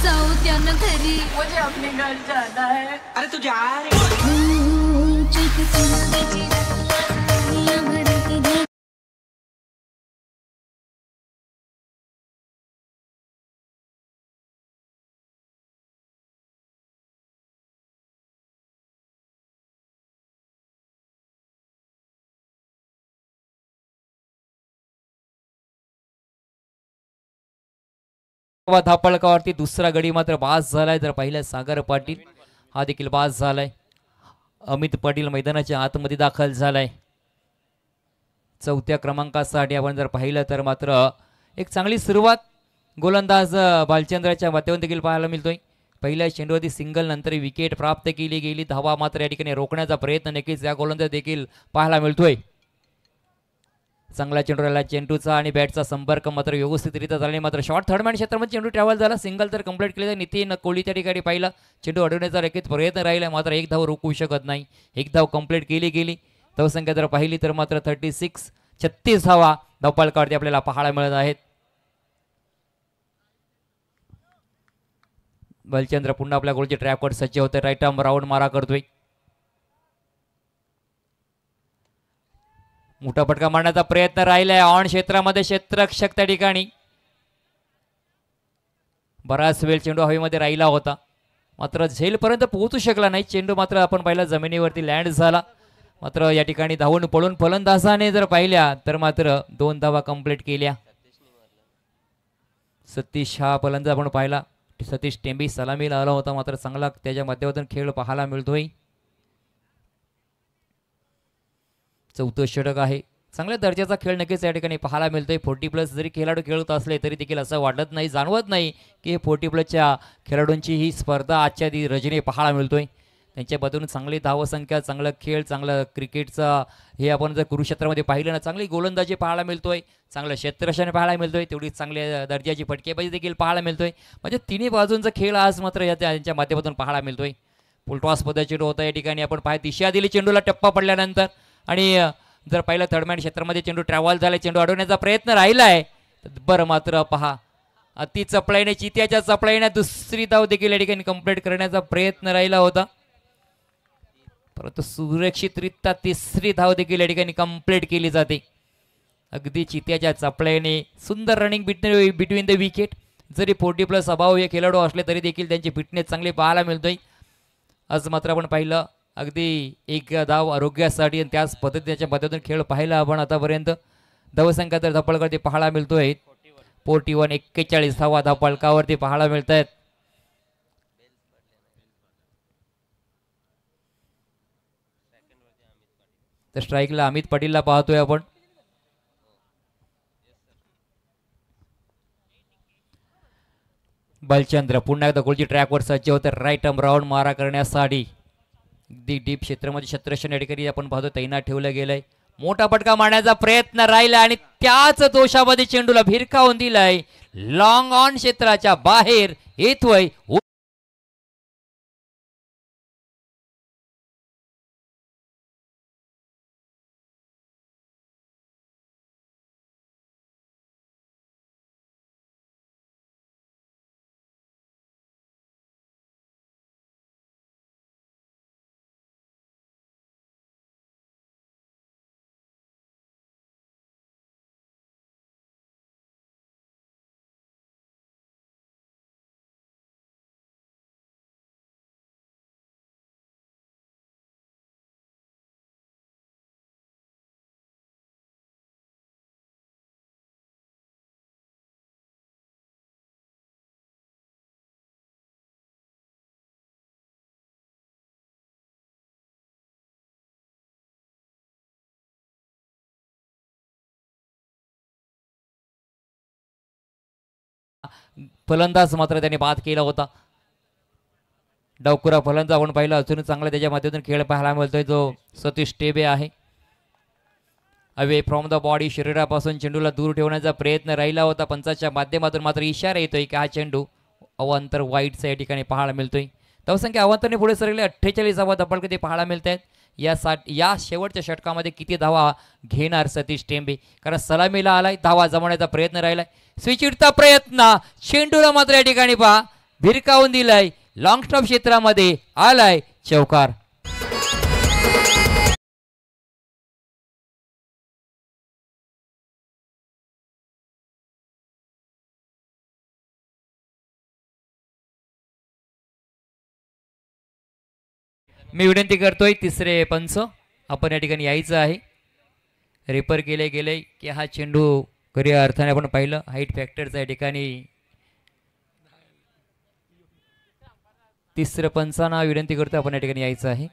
S4: जाऊ त्यानं घरी मुझे अपने घर जाना है.
S3: अरे तू जा रे.
S2: धापळकावरती दुसरा गडी मात्र बास झालाय. जर पाहिलं सागर पाटील हा देखील बास झालाय. अमित पाटील मैदानाच्या आतमध्ये दाखल झालाय. चौथ्या क्रमांकासाठी आपण जर पाहिलं तर मात्र एक चांगली सुरुवात गोलंदाज बालचंद्राच्या माध्यमातून देखील पाहायला मिळतोय. पहिल्या चेंडूवरती सिंगल नंतर विकेट प्राप्त केली गेली. धावा मात्र या ठिकाणी रोखण्याचा प्रयत्न नक्कीच या गोलंदाज देखील पाहायला मिळतोय. चांगला चेंडू राहिला चेंडूचा आणि बॅटचा संपर्क मात्र व्यवस्थितरित्या झाला. मात्र शॉर्ट थर्डमॅन क्षेत्रामध्ये चेंडू ट्रॅव्हल झाला. सिंगल तर कंप्लीट केले. नितीन कोहली त्या ठिकाणी पाहिला चेंडू अडवण्याचा नक्कीच प्रयत्न राहिला, मात्र एक धाव रोखू शकत नाही. एक धाव कंप्लीट केली गेली. धावसंख्या जर पाहिली तर मात्र 36 धावा धावपालकावरती आपल्याला पाहायला मिळत आहेत. बलचंद्र पुन्हा आपल्या गोलची ट्रॅपवर सज्ज होते. राईट आर्म राऊंड मारा करतोय. मोठा फटका मारण्याचा प्रयत्न राहिलाय ऑन क्षेत्रामध्ये. क्षेत्ररक्षक त्या ठिकाणी बराच वेळ चेंडू हवेमध्ये राहिला होता, मात्र झेलपर्यंत पोहोचू शकला नाही. चेंडू मात्र आपण पाहिला जमिनीवरती लँड झाला. मात्र या ठिकाणी धावून पळून फलंदाजाने जर पाहिल्या तर मात्र 2 धावा कंप्लीट केल्या. सतीश हा फलंदाज आपण पाहिला. सतीश टेंबी सलामीला आला होता, मात्र चांगला त्याच्या माध्यमातून खेळ पाहायला मिळतोय. चौथं षटक आहे. चांगल्या दर्जाचा खेळ नक्कीच या ठिकाणी पाहायला मिळतोय. 40+ जरी खेळाडू खेळत असले तरी देखील असं वाटत नाही, जाणवत नाही की 40+च्या खेळाडूंची ही स्पर्धा आजच्या रजनी पाहायला मिळतोय. त्यांच्याबद्दल चांगली धावसंख्या, चांगला खेळ, चांगलं क्रिकेटचा हे आपण जर कुरुक्षेत्रामध्ये पाहिलं ना, चांगली गोलंदाजी पाहायला मिळतोय, चांगलं क्षेत्ररक्षण पाहायला मिळतोय, तेवढी चांगल्या दर्जाची फटकेबाजी देखील पाहायला मिळतोय. म्हणजे तिन्ही बाजूंचा खेळ आज मात्र यांच्या माध्यमातून पाहायला मिळतोय. फुलटॉस पद्धत चेंडू होता या ठिकाणी आपण दिशा दिली चेंडूला टप्पा पडल्यानंतर. आणि जर पाहिलं थर्डमॅन क्षेत्रामध्ये चेंडू ट्रॅव्हल झाला, चेंडू अडवण्याचा प्रयत्न राहिलाय. बरं मात्र पहा अति चपळाईने, चित्याच्या चपळाईने दुसरी धाव देखील या ठिकाणी कंप्लीट करण्याचा प्रयत्न राहिला होता, परंतु सुरक्षितरित्या तिसरी धाव देखील या ठिकाणी कंप्लीट केली जाते. अगदी चित्याच्या चपळाईने सुंदर रनिंग बिटवीन द विकेट. जरी 40+ अभाव हे खेळाडू असले तरी देखील त्यांची फिटनेस चांगली पाहायला मिळतोय. आज मात्र आपण पाहिलं अगदी एक धाव आरोग्यासाठी आणि त्याच पद्धतीच्या पद्धतीने खेळ पाहिला आपण आतापर्यंत. धावसंख्या तर धावपळकावरती पाहायला मिळतोय 41 धावा धावपळकावरती पाहायला मिळत आहेत. तर स्ट्राईकला अमित पाटीलला पाहतोय आपण. बलचंद्र पुन्हा एकदा गोलची ट्रॅकवर सज्ज होते राईट आर्म राऊंड मारा करण्यासाठी. अगदी डीप क्षेत्रामध्ये क्षेत्ररक्षण या ठिकाणी आपण पाहतो तैनात ठेवलं गेलंय. मोठा फटका मारण्याचा प्रयत्न राहिला आणि त्याच दोषामध्ये चेंडूला भिरकावून दिलाय. लॉंग ऑन क्षेत्राच्या बाहेर येतोय. फलंदाज मात्र त्याने बाद केला होता. डावखुरा फलंदाज आपण पाहिलं अजून चांगला त्याच्या माध्यमातून खेळ पाहायला मिळतोय जो सतीश टेबे आहे. अवे फ्रॉम द बॉडी, शरीरापासून चेंडूला दूर ठेवण्याचा प्रयत्न राहिला होता. पंचाच्या माध्यमातून मात्र इशारा येतोय की हा चेंडू अवांतर वाईटचा या ठिकाणी पाहायला मिळतोय. धावसंख्या अवांतरने पुढे सरकले 48 धावा धपाडे पाहायला मिळत आहेत. या शेवटच्या षटकामध्ये किती धावा घेणार सतीश टेंबे, कारण सलामीला आलाय, धावा जमवण्याचा प्रयत्न राहिलाय. स्विचिटचा प्रयत्न, चेंडूला मात्र या ठिकाणी पहा भिरकावून दिलाय, लॉंग स्टॉप क्षेत्रामध्ये आलाय चौकार. मी विनंती करतोय तिसरे पंच आपण या ठिकाणी यायचं आहे. रेपर केले गेले की हा चेंडू खऱ्या अर्थाने आपण पाहिलं हाईट फॅक्टरचा या ठिकाणी तिसऱ्या पंचांना विनंती करतोय आपण या ठिकाणी यायचं आहे.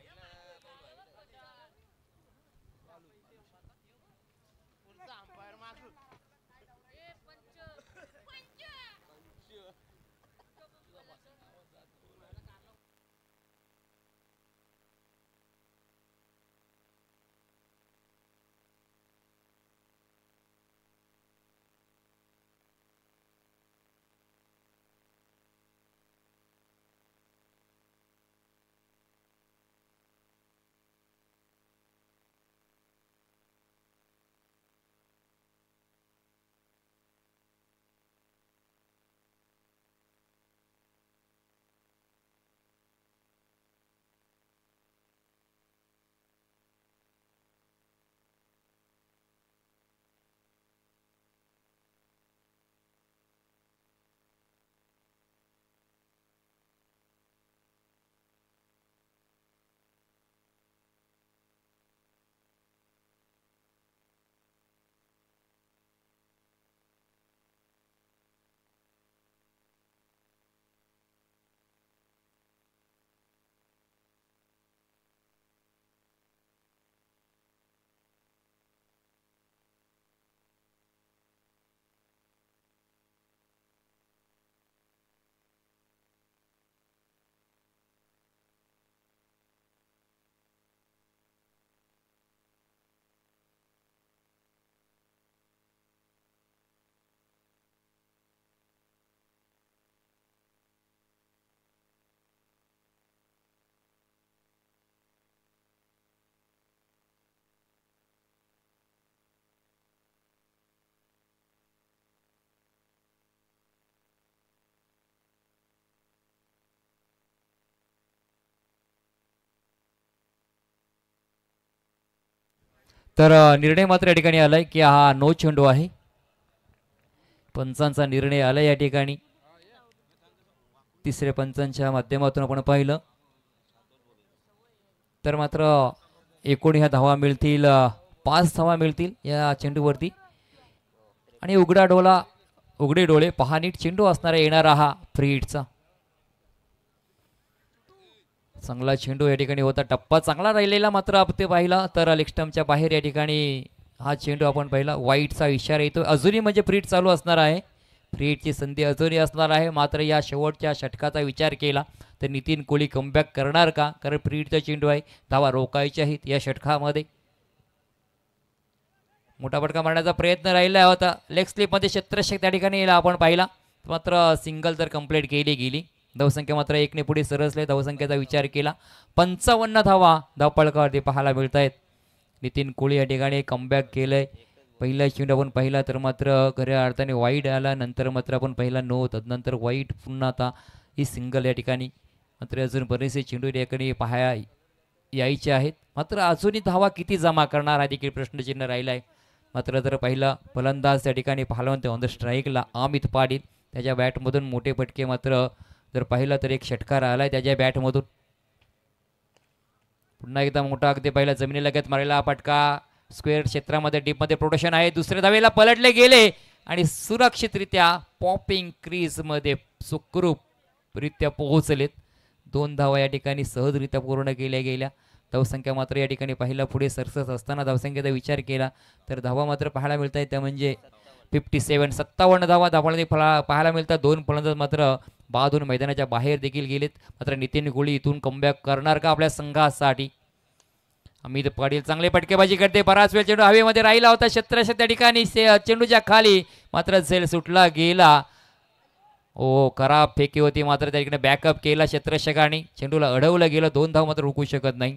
S2: तर निर्णय मात्र या ठिकाणी आलाय की हा नो चेंडू आहे. पंचांचा निर्णय आलाय या ठिकाणी. तिसऱ्या पंचांच्या माध्यमातून आपण पाहिलं तर मात्र एकूण ह्या धावा मिळतील 5 धावा मिळतील या चेंडूवरती. आणि उघडे डोळे पहा नीट चेंडू असणारा येणारा हा फ्री हिटचा चांगला चेंडू या ठिकाणी होता. टप्पा चांगला राहिलेला मात्र आपण ते पाहिला तर लेग स्टंपच्या बाहेर या ठिकाणी हा चेंडू आपण पाहिला. वाईटचा इशारा येतो. अजूनही म्हणजे फ्री हिट चालू असणार आहे. फ्री हिटची संधी अजूनही असणार आहे. मात्र या शेवटच्या षटकाचा विचार केला तर नितीन कोहली कमबॅक करणार का, कारण फ्री हिटचा चेंडू आहे, धावा रोखायच्या आहेत या षटकामध्ये. मोठा फटका मारण्याचा प्रयत्न राहिला होता. लेग स्लिपमध्ये क्षेत्ररक्षक त्या ठिकाणी आपण पाहिला मात्र सिंगल तर कंप्लीट केली गेली. धावसंख्या मात्र 1 ने पुढे सरसले. धावसंख्येचा विचार केला 55 धावा धावपळकावरती पाहायला मिळत आहेत. नितीन कोहली या ठिकाणी कमबॅक केलंय. पहिला चेंडू आपण पाहिला तर मात्र खऱ्या अर्थाने वाईट आला, नंतर मात्र आपण पाहिला नो, तदनंतर वाईट, पुन्हा आता ही सिंगल या ठिकाणी. मात्र अजून बरेचसे चेंडू या ठिकाणी पाहायला यायचे आहेत. मात्र अजूनही धावा किती जमा करणार हा देखील प्रश्नचिन्ह राहिला आहे. मात्र जर पहिला फलंदाज त्या ठिकाणी पाहिला म्हणते ऑन द स्ट्राईकला अमित पाटील, त्याच्या बॅटमधून मोठे फटके मात्र जर पाहिला तर एक षटकार आलाय त्याच्या बॅटमधून. पुन्हा एकदा मोठा अगदी पहिला जमिनी लगत मारलेला फटका स्क्वेअर क्षेत्रामध्ये डीपमध्ये प्रोटेक्शन आहे. दुसऱ्या धावेला पलटले गेले आणि सुरक्षितरित्या पॉपिंग क्रीजमध्ये सुखरूपरित्या पोहोचलेत. 2 धावा या ठिकाणी सहजरित्या पूर्ण केल्या गेल्या. धावसंख्या मात्र या ठिकाणी पहिला पुढे सरसत असताना धावसंख्येचा विचार केला तर धावा मात्र पाहायला मिळत आहेत त्या म्हणजे 57 धावा धावणे पाहायला मिळतात. 2 फलंदाज मात्र बाधून मैदानाच्या बाहेर देखील गेलेत. मात्र नितीन कोळी इथून कमबॅक करणार का आपल्या संघासाठी? अमित पाटील चांगले फटकेबाजी करते. बराच वेळ चेंडू हवेमध्ये राहिला होता. क्षेत्ररक्षक त्या ठिकाणी चेंडूच्या खाली मात्र झेल सुटला गेला. ओ खराब फेकी होती. मात्र त्या ठिकाणी बॅकअप केला क्षेत्ररक्षकाने. चेंडूला अडवलं गेलं. 2 धाव मात्र रोखू शकत नाही.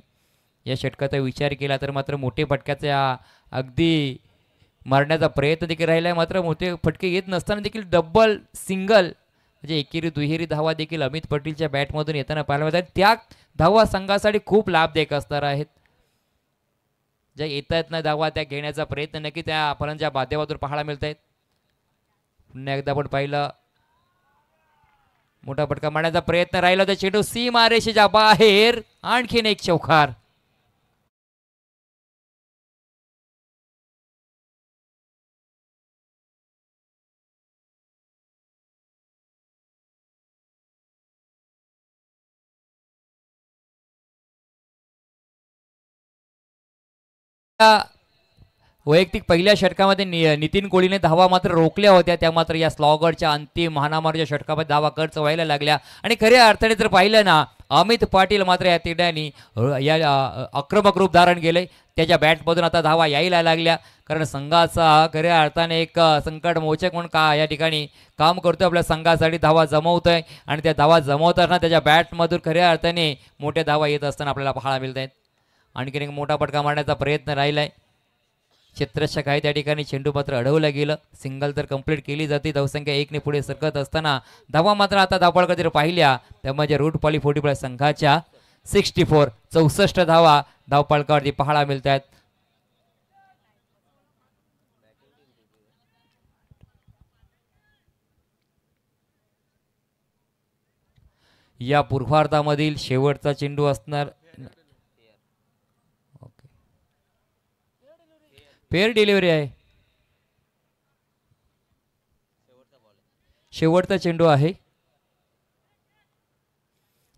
S2: या षटकाचा विचार केला तर मात्र मोठे फटक्याचा अगदी मारण्याचा प्रयत्न देखील राहिला आहे. मात्र मोठे फटके येत नसताना देखील डबल सिंगल म्हणजे एकेरी दुहेरी धावा देखील अमित पटेलच्या बॅटमधून येताना पाहायला मिळतात. त्या धावा संघासाठी खूप लाभदायक असणार आहेत. ज्या येत आहेत ना धावा त्या घेण्याचा प्रयत्न नक्की त्या फलंदाजाच्या माध्यमातून पाहायला मिळत आहेत. पुन्हा एकदा आपण पाहिलं मोठा फटका मारण्याचा प्रयत्न राहिला तर चेंडू सीमारेषेच्या बाहेर. आणखीन एक चौकार. वैयक्तिक पहिल्या षटकामध्ये नितीन कोळीने धावा मात्र रोखल्या होत्या. त्या मात्र या स्लॉगरच्या अंतिम हाणामारीच्या षटकामध्ये धावा खर्च व्हायला लागल्या. आणि खऱ्या अर्थाने जर पाहिलं ना अमित पाटील मात्र या तिड्यानी या आक्रमक रूप धारण केले. त्याच्या बॅटमधून आता धावा यायला लागल्या. कारण संघाचा खऱ्या अर्थाने एक संकट मोचक म्हणून या ठिकाणी काम करतोय. आपल्या संघासाठी धावा जमवतोय आणि त्या धावा जमवताना त्याच्या बॅटमधून खऱ्या अर्थाने मोठ्या धावा येत असताना आपल्याला पाहायला मिळत आहेत. आणखीन एक मोठा फटका मारण्याचा प्रयत्न राहिलाय. क्षेत्ररक्षक आहे त्या ठिकाणी. चेंडू मात्र अडवलं गेलं. सिंगल तर कंप्लीट केली जाते. धावसंख्या 1 ने पुढे सरकत असताना धावा मात्र आता धावपळ जर पाहिल्या तर म्हणजे रूट पॉली 40 संघाच्या 64 धावा धावपळकावरती पाहायला मिळत आहेत. या पूर्वार्धामधील शेवटचा चेंडू असणार. फेअर डिलिव्हरी आहे. शेवटचा चेंडू आहे.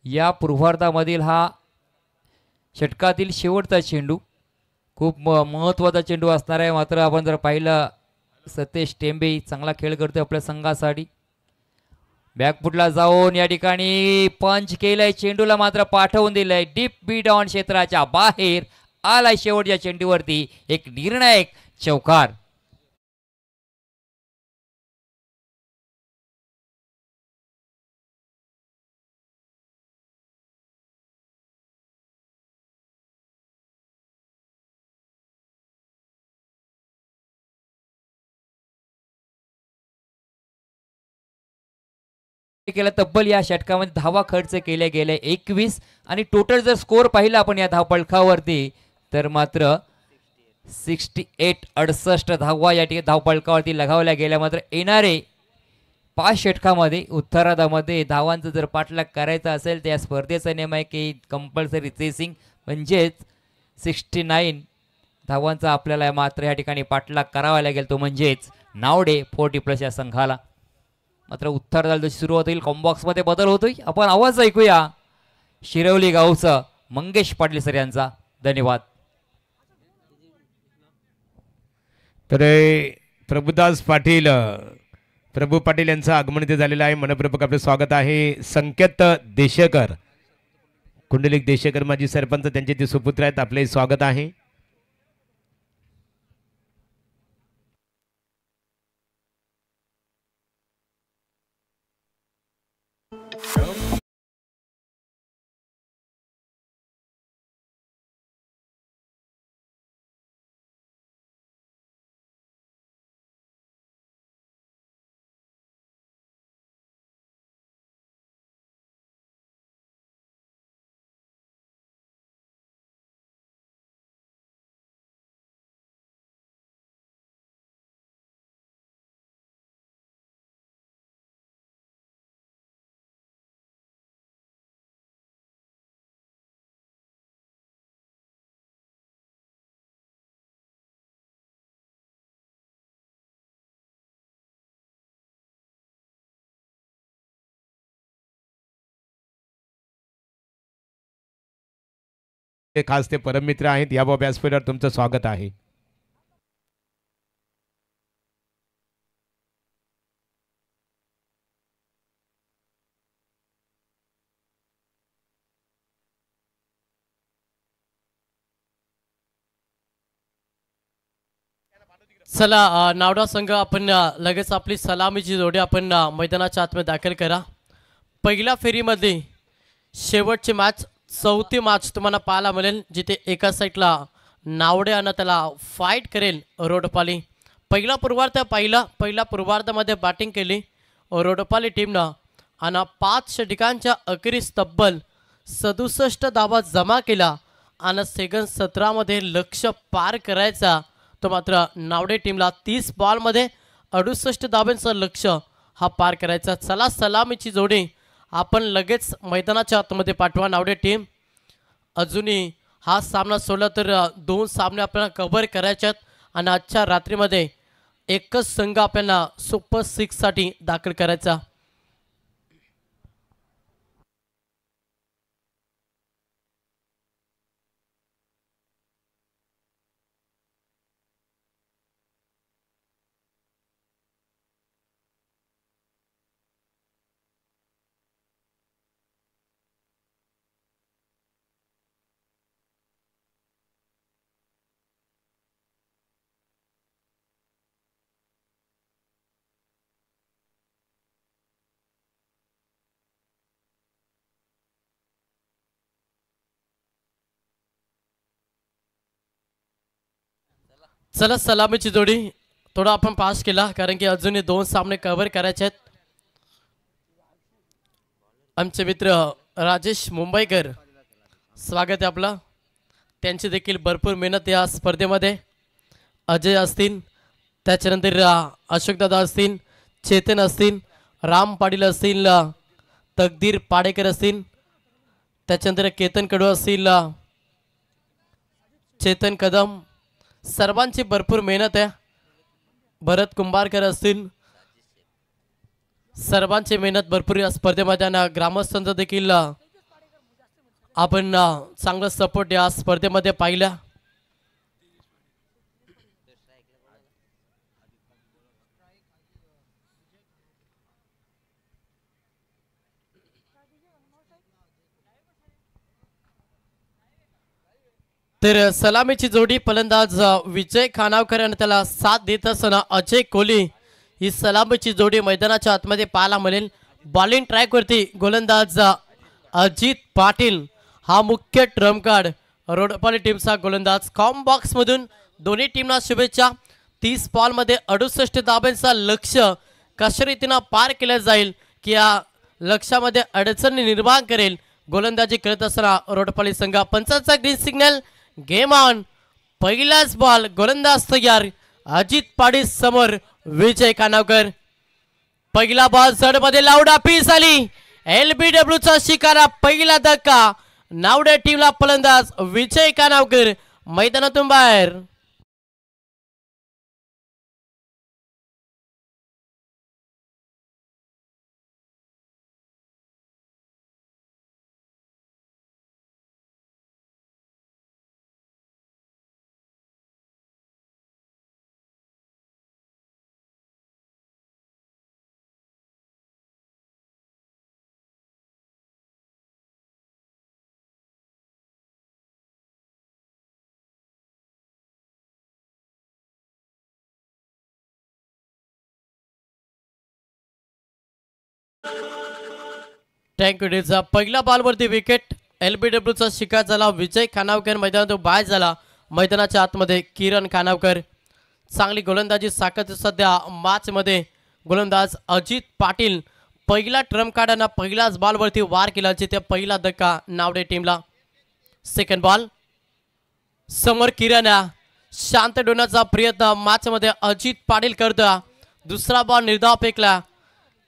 S2: या पूर्वार्धामधील हा षटकातील शेवटचा चेंडू खूप महत्त्वाचा चेंडू असणार आहे. मात्र आपण जर पाहिलं सतेश टेंबे चांगला खेळ करतोय आपल्या संघासाठी. बॅकफुटला जाऊन या ठिकाणी पंच केलंय. चेंडूला मात्र पाठवून दिलंय. डीप बीट ऑन क्षेत्राच्या बाहेर आलाय. शेवटच्या चेंडूवरती एक निर्णायक चौकार. केला तब्बल या षटकामध्ये धावा खर्च केल्या गेल्या 21 आणि टोटल जर स्कोर पाहिला आपण या धावपळकावरती तर मात्र 68 धावा या ठिकाणी धावपळकावरती लगावल्या गेल्या. मात्र येणारे 5 षटकामध्ये उत्तरार्धामध्ये धावांचा जर पाठलाग करायचा असेल तर या स्पर्धेचा नियम आहे की कंपल्सरी चेसिंग म्हणजेच 69 धावांचा आपल्याला मात्र या ठिकाणी पाठलाग करावा लागेल. तो म्हणजेच नावडे 40+ या संघाला. मात्र उत्तरार्धाला जशी सुरुवात होईल कॉम्बॉक्समध्ये बदल होतोय. आपण आवाज ऐकूया शिरवली गावचा मंगेश पाटील सर यांचा. धन्यवाद.
S1: तर प्रभुदास पाटील प्रभू पाटील यांचं आगमन इथे झालेलं आहे. मनपूर्वक आपलं स्वागत आहे. संकेत देशेकर कुंडलिक देशेकर माजी सरपंच त्यांचे ते सुपुत्र आहेत. आपले स्वागत आहे. खास ते परममित्र आहेत. या व्यासपीठावर तुमचं स्वागत आहे.
S5: चला नावडा संघ आपण लगेच आपली सलामीची जोडी आपण मैदानाच्या आतमध्ये दाखल करा. पहिल्या फेरीमध्ये शेवटची मॅच चौथी मॅच तुम्हाला पाहायला मिळेल जिथे एका साईडला नावडे आणि त्याला फाईट करेल रोडपाली. पहिल्या पूर्वार्धामध्ये बॅटिंग केली रोडपाली टीमनं आणि 5 षटकांच्या अखेरीस तब्बल 67 धावा जमा केला आणि सेकंड 17मध्ये लक्ष्य पार करायचा तो मात्र नावडे टीमला 30 बॉलमध्ये 68 धावांचं लक्ष्य हा पार करायचा. चला सलामीची जोडी आपण लगेच मैदानाच्या आतमध्ये पाठवा नावडे टीम. अजूनही हा सामना सोडला तर 2 सामने आपल्याला कव्हर करायचे आहेत आणि आजच्या रात्रीमध्ये एकच संघ आपल्याला सुपर 6 साठी दाखल करायचा. चला सलामीची जोडी थोडा आपण पास केला कारण की अजूनही 2 सामने कव्हर करायचे आहेत. आमचे मित्र राजेश मुंबईकर स्वागत आहे आपलं. त्यांची देखील भरपूर मेहनत या स्पर्धेमध्ये. अजय असतील, त्याच्यानंतर अशोकदादा असतील, चेतन असतील, राम पाटील असतील, तकदीर पाडेकर असतील, त्याच्यानंतर केतन कडू असतील, चेतन कदम, सर्वांची भरपूर मेहनत आहे. भरत कुंभारकर असतील, सर्वांची मेहनत भरपूर या स्पर्धेमध्ये आणि ग्रामस्थांचा देखील आपण चांगला सपोर्ट या स्पर्धेमध्ये पाहिला. तर सलामीची जोडी फलंदाज विजय खानावकर आणि त्याला साथ देत असताना अजय कोहली ही सलामीची जोडी मैदानाच्या आतमध्ये पाहायला मिळेल. बॉलिंग ट्रॅकवरती गोलंदाज अजित पाटील हा मुख्य ट्रम्प कार्ड रोडपाली टीमचा गोलंदाज. कॉम बॉक्समधून दोन्ही टीमना शुभेच्छा. 30 बॉलमध्ये 68 धाब्यांचा लक्ष्य कशा रीतीनं पार केलं जाईल की या लक्ष्यामध्ये अडचणी निर्माण करेल गोलंदाजी करत असताना रोडपाली संघ. पंचांचा ग्रीन सिग्नल, गेम ऑन. पहिलाच बॉल, गोलंदाज तयार. अजित पाटील समोर विजय खानावकर. पहिला बॉल जडमध्ये लावडा पीस आली. LBW चा शिकारा पहिला धक्का. नावडे टीमला फलंदाज विजय खानावकर मैदानातून बाहेर. टँकडीचा पहिला बॉलवरती विकेट. LBW चा शिकार झाला. विजय खानावकर मैदानातून बाहेर झाला. मैदानाच्या आतमध्ये किरण खानावकर. चांगली गोलंदाजी साकत सध्या मॅच मध्ये गोलंदाज अजित पाटील पहिला ट्रम्प कार्ड पहिलाच बॉलवरती वार केला जिथे पहिला धक्का नावडे टीमला. सेकंड बॉल समोर किरण. शांत डोण्याचा प्रयत्न मॅच मध्ये अजित पाटील करतो. दुसरा बॉल निर्धाव फेकला.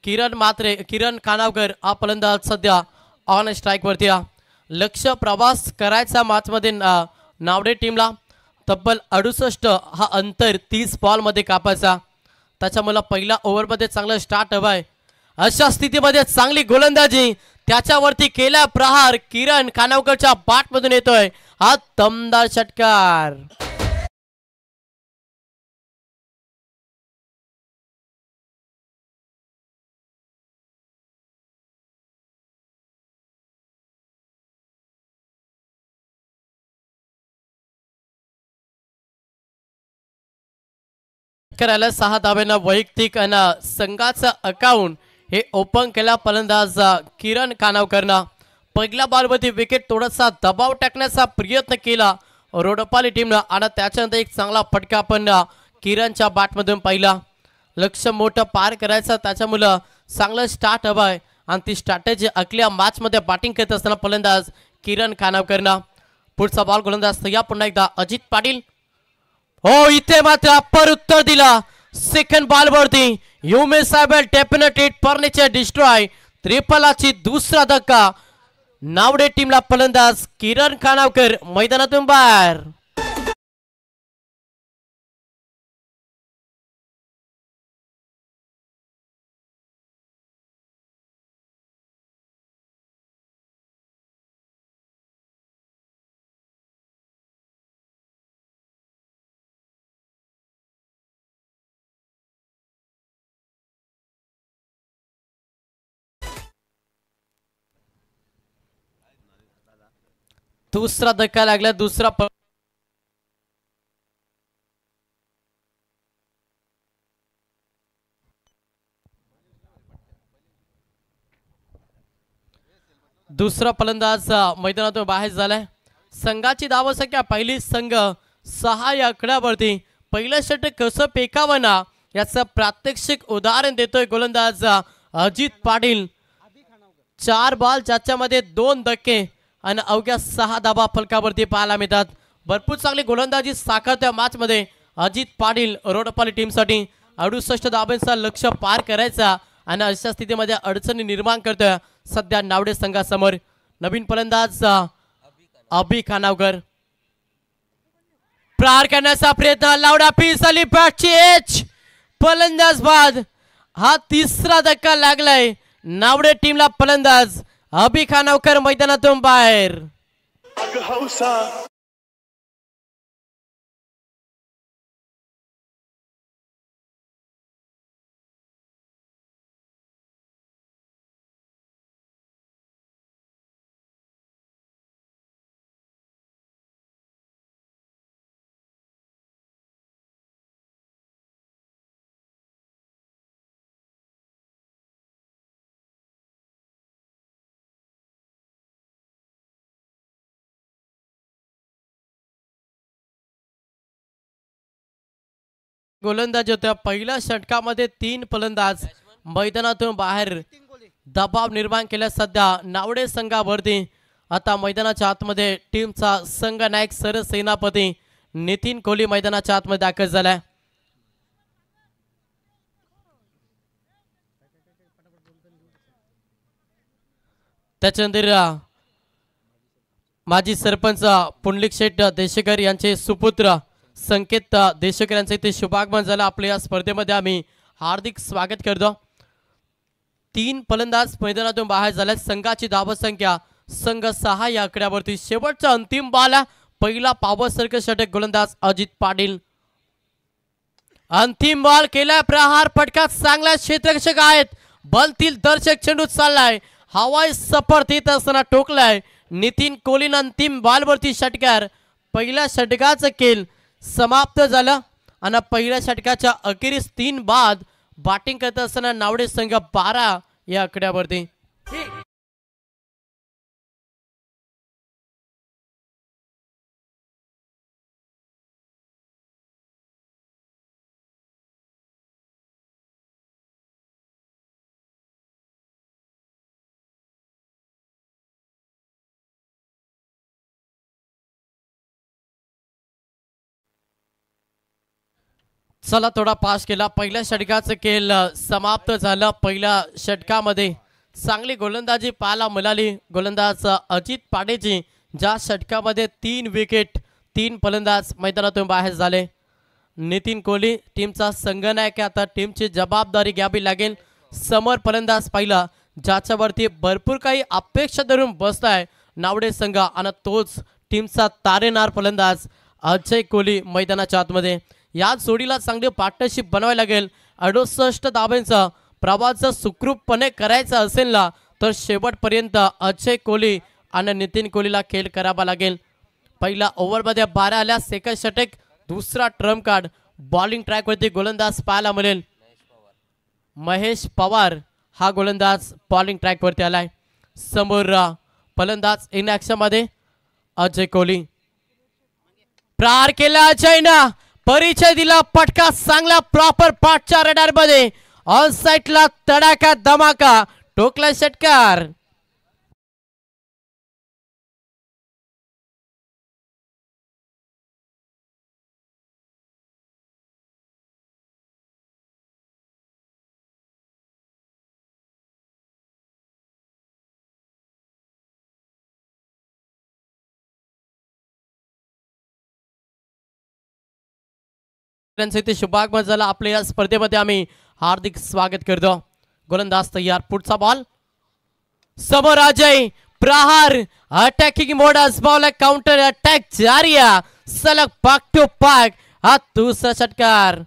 S5: किरण खानावकर हा फलंदाज सध्या ऑन स्ट्राईक वरती. लक्ष प्रवास करायचा मॅच मध्ये नावडे टीमला. तब्बल 68 हा अंतर 30 बॉल मध्ये कापायचा. त्याच्यामुळे पहिला ओव्हरमध्ये चांगला स्टार्ट हवाय. अशा स्थितीमध्ये चांगली गोलंदाजी त्याच्यावरती केला प्रहार. किरण खानावकरच्या बॅट मधून येतोय हा दमदार षटकार. षटकार आला 6 धाब्यांना वैयक्तिक आणि संघाचं अकाउंट हे ओपन केला फलंदाज किरण कानावकरनं. पहिल्या बॉलवरती विकेट थोडासा दबाव टाकण्याचा प्रयत्न केला रोडपाली टीमनं आणि त्याच्यानंतर एक चांगला फटका आपण किरणच्या बॅटमधून पाहिला. लक्ष मोठं पार करायचं त्याच्यामुळं चांगलं स्टार्ट हवं आहे आणि ती स्ट्रॅटेजी अगल्या मॅचमध्ये बॅटिंग करत असताना फलंदाज किरण कानावकरनं. पुढचा बॉल गोलंदाज या पुन्हा एकदा अजित पाटील. हो इथे मात्र अप्पर उत्तर दिला सेकंड बॉलवरती युमे साहेब डेफिनेटली फर्निचर डिस्ट्रॉय त्रिपलाची दुसरा धक्का. नावडे टीमला फलंदाज किरण कानावकर मैदानातून बाहेर. दुसरा धक्का लागला. दुसरा फलंदाज मैदानातून बाहेर झालाय. संघाची धावसंख्या पहिली संघ 6 या आकड्यावरती पहिलं षटक कसं फेकावं ना याचं प्रात्यक्षिक उदाहरण देतोय गोलंदाज अजित पाटील. 4 बॉल ज्याच्यामध्ये 2 धक्के आणि अवघ्या 6 धाबा फलकावरती पाहायला मिळतात. भरपूर चांगली गोलंदाजी साखर त्या मॅच मध्ये अजित पाटील रोडपाली टीमसाठी 68 धाब्यांचा लक्ष्य पार करायचा आणि अशा स्थितीमध्ये अडचणी निर्माण करतोय सध्या नावडे संघासमोर. नवीन फलंदाज अभि खानावकर प्रहार करण्याचा प्रयत्न लावडा पीस आली बॅटची एच फलंदाज बाद. हा तिसरा धक्का लागलाय नावडे टीमला. फलंदाज अभि खानावकर मैदानातून बाहेर. गोलंदाज होत्या पहिल्या षटकामध्ये 3 फलंदाज मैदानातून बाहेर दबाव निर्माण केल्या सध्या नावडे संघावरती. आता मैदानाच्या आतमध्ये टीमचा संघ नायक सरसेनापती नितीन कोहली मैदानाच्या आतमध्ये दाखल झालाय. त्याच्यानंतर माजी सरपंच पुंडलिक शेठ देशेकर यांचे सुपुत्र संकेत देशेकर यांचे इथे शुभागमन झालं. आपल्या या स्पर्धेमध्ये आम्ही हार्दिक स्वागत करतो. 3 फलंदाज मैदानातून बाहेर झाले. संघाची धावसंख्या संघ 6 या आकड्यावरती. शेवटचा अंतिम बॉल पहिला पॉवर सर्कल षटक गोलंदाज अजित पाटील. अंतिम बॉल केलाय प्रहार फटका चांगला क्षेत्ररक्षक आहेत बलतील दर्शक चेंडू चाललाय हवाई सफर येत असताना टोकलाय नितीन कोहलीनं. अंतिम बॉलवरती षटकार. पहिल्या षटकाचं खेळ समाप्त झालं आणि पहिल्या षटकाच्या अखेरीस 3 बाद बॅटिंग करत असताना नावडे संघ 12 या आकड्यावरती. चला थोडा पास केला. पहिल्या षटकाचं खेळ समाप्त झालं. पहिल्या षटकामध्ये चांगली गोलंदाजी पाहायला मिळाली गोलंदाज अजित पाटीलची. ज्या षटकामध्ये 3 विकेट 3 फलंदाज मैदानातून बाहेर झाले. नितीन कोहली टीमचा संघनायक. आता टीमची जबाबदारी घ्यावी लागेल. समोर फलंदाज पाहिला ज्याच्यावरती भरपूर काही अपेक्षा धरून बसताय नावडे संघ आणि तोच टीमचा तारेनार फलंदाज अजय कोहली मैदानाच्या आतमध्ये. या जोडीला चांगली पार्टनरशिप बनवायला लागेल. 68 धाब्यांचा प्रवास सुखरूपपणे करायचा असेल ना तर शेवटपर्यंत अजय कोहली आणि नितीन कोहलीला खेळ करावा लागेल. पहिला ओव्हरमध्ये 12 आल्या. सेकंड षटक दुसरा ट्रम्प कार्ड बॉलिंग ट्रॅकवरती गोलंदाज पाहायला मिळेल. महेश पवार हा गोलंदाज बॉलिंग ट्रॅकवरती आलाय. समोर फलंदाज इन ऍक्शन मध्ये अजय कोहली. प्रहार केला अजयनं, परिचय दिला, पटका चांगला प्रॉपर पाठच्या रडार मध्ये. ऑन साइडला तडाखा धमाका, टोकला षटकार. इथे शुभागमन झाला. आपल्या या स्पर्धेमध्ये आम्ही हार्दिक स्वागत करतो. गोलंदाज तयार, पुढचा बॉल समोर अजय. प्रहार अटॅकिंग मोड आजमावला, काउंटर अटॅक जारी आहे. सलग पाक टू पाक हा दुसरा षटकार.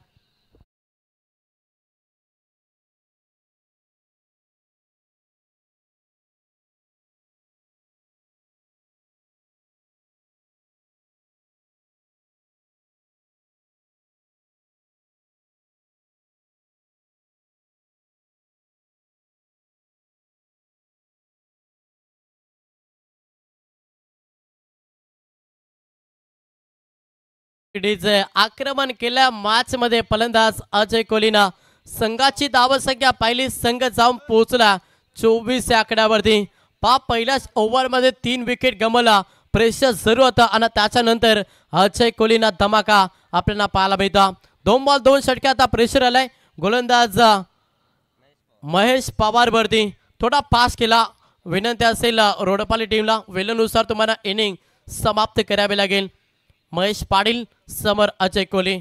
S5: आक्रमण केल्या मॅच मध्ये फलंदाज अजय कोहलीनं संघाची धावसंख्या पाहिली. संघ जाऊन पोहोचला 24 या आकड्यावरती. पहिल्याच ओव्हर मध्ये 3 विकेट गमावला. प्रेशर जरूर होता आणि त्याच्यानंतर अजय कोहलीनं धमाका आपल्याला पाहायला मिळतो. 2 बॉल 2 षटके. आता प्रेशर आलाय गोलंदाज महेश पवार वरती. थोडा पास केला. विनंती असेल रोडपाली टीमला, वेळेनुसार तुम्हाला इनिंग समाप्त करावे लागेल. महेश पाटील समोर अजय कोहली.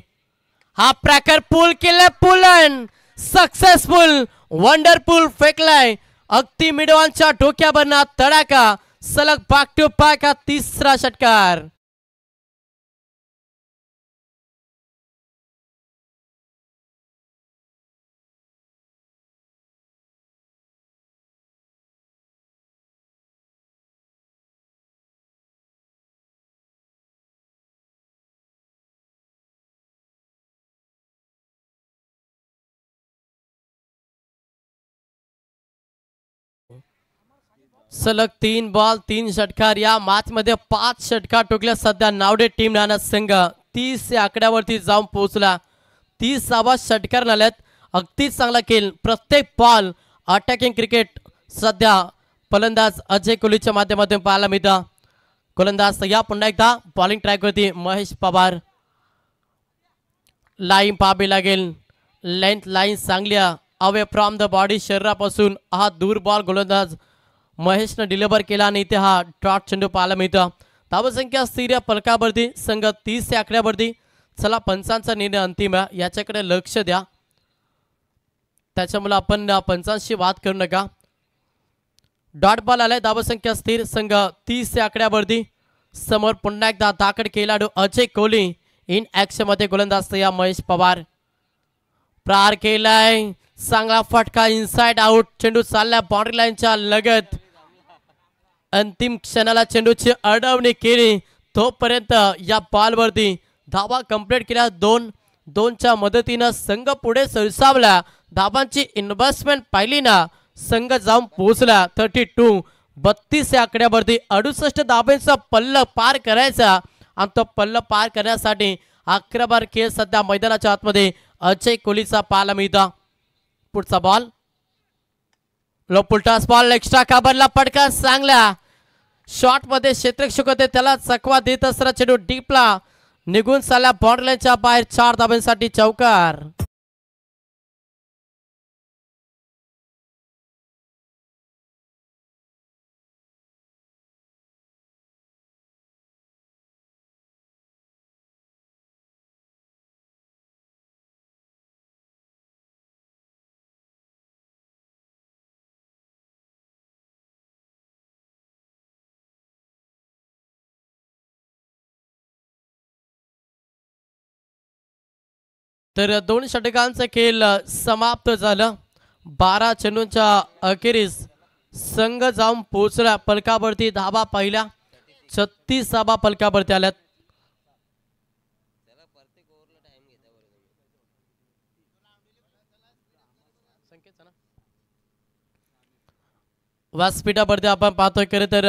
S5: हा प्रॅकर पुल केलाय, पुलन सक्सेसफुल, वंडरफुल फेकलाय. अगदी मिडवानच्या डोक्यावरना तडाका. सलग पाक टू पाक हा तिसरा षटकार. सलग 3 बॉल 3 षटकार. या मॅच मध्ये 5 षटकार टोकल्या. सध्या नावडे टीम राहणार संघ 30 या आकड्यावरती जाऊन पोहोचला. 30वा षटकार आल्यात. अगदी चांगला खेळ, प्रत्येक बॉल अटॅकिंग क्रिकेट सध्या फलंदाज अजय कोहलीच्या माध्यमातून पाहायला मिळतं. गोलंदाज या पुन्हा एकदा बॉलिंग ट्रॅकवरती महेश पवार. लाईन पाहावी लागेल, लेंथ लाईन चांगल्या अवे फ्रॉम द बॉडी, शरीरापासून हा दूर बॉल गोलंदाज महेशनं डिलिव्हर केला आणि इथे हा डॉट चेंडू पाहायला मिळतो. धावसंख्या स्थिर फलकावरती. संघ 30 या आकड्यावरती. चला, पंचांचा निर्णय अंतिम आहे, याच्याकडे लक्ष द्या. त्याच्यामुळे आपण पंचांशी वाद करू नका. डॉट बॉल आलाय. धावसंख्या स्थिर. संघ 30 या आकड्यावरती. समोर पुन्हा एकदा धाकड खेळाडू अजय कोहली इन ऍक्शन मध्ये. गोलंदाज या महेश पवार. प्रहार केलाय, चांगला फटका, इनसाइड आउट. चेंडू चालला बाउंड्री लाईनच्या लगत. अंतिम क्षणाला चेंडूची अडवणी केली. तोपर्यंत या बॉलवरती धावा कंप्लीट केल्या. 2-2च्या मदतीनं संघ पुढे सरसावला. धावांची इन्व्हेस्टमेंट पाहिली ना, संघ जाऊन पोहोचला 32 या आकड्यावरती. 68 धावांचा पल्ल पार करायचा आणि तो पल्ल पार करण्यासाठी 11 बार खेळ सध्या मैदानाच्या आतमध्ये अजय कोहलीचा पाहायला मिळतो. पुढचा बॉल लो पुलटास बॉल. एक्स्ट्रा काबरला पटका चांगला. शॉट मध्ये क्षेत्ररक्षक होते, त्याला चकवा देत असताना चेंडू डीपला निघून चालला बाउंड्री लाईनच्या बाहेर. 4 धावांसाठी चौकार. तर 2 षटकांचा खेळ समाप्त झालं. 12 चेंडूंच्या अखेरीस संघ जाऊन पोहोचला फलकावरती. धावा पहिल्या 36 धावा फलकावरती आल्यात. व्यासपीठावरती आपण पाहतोय खरं तर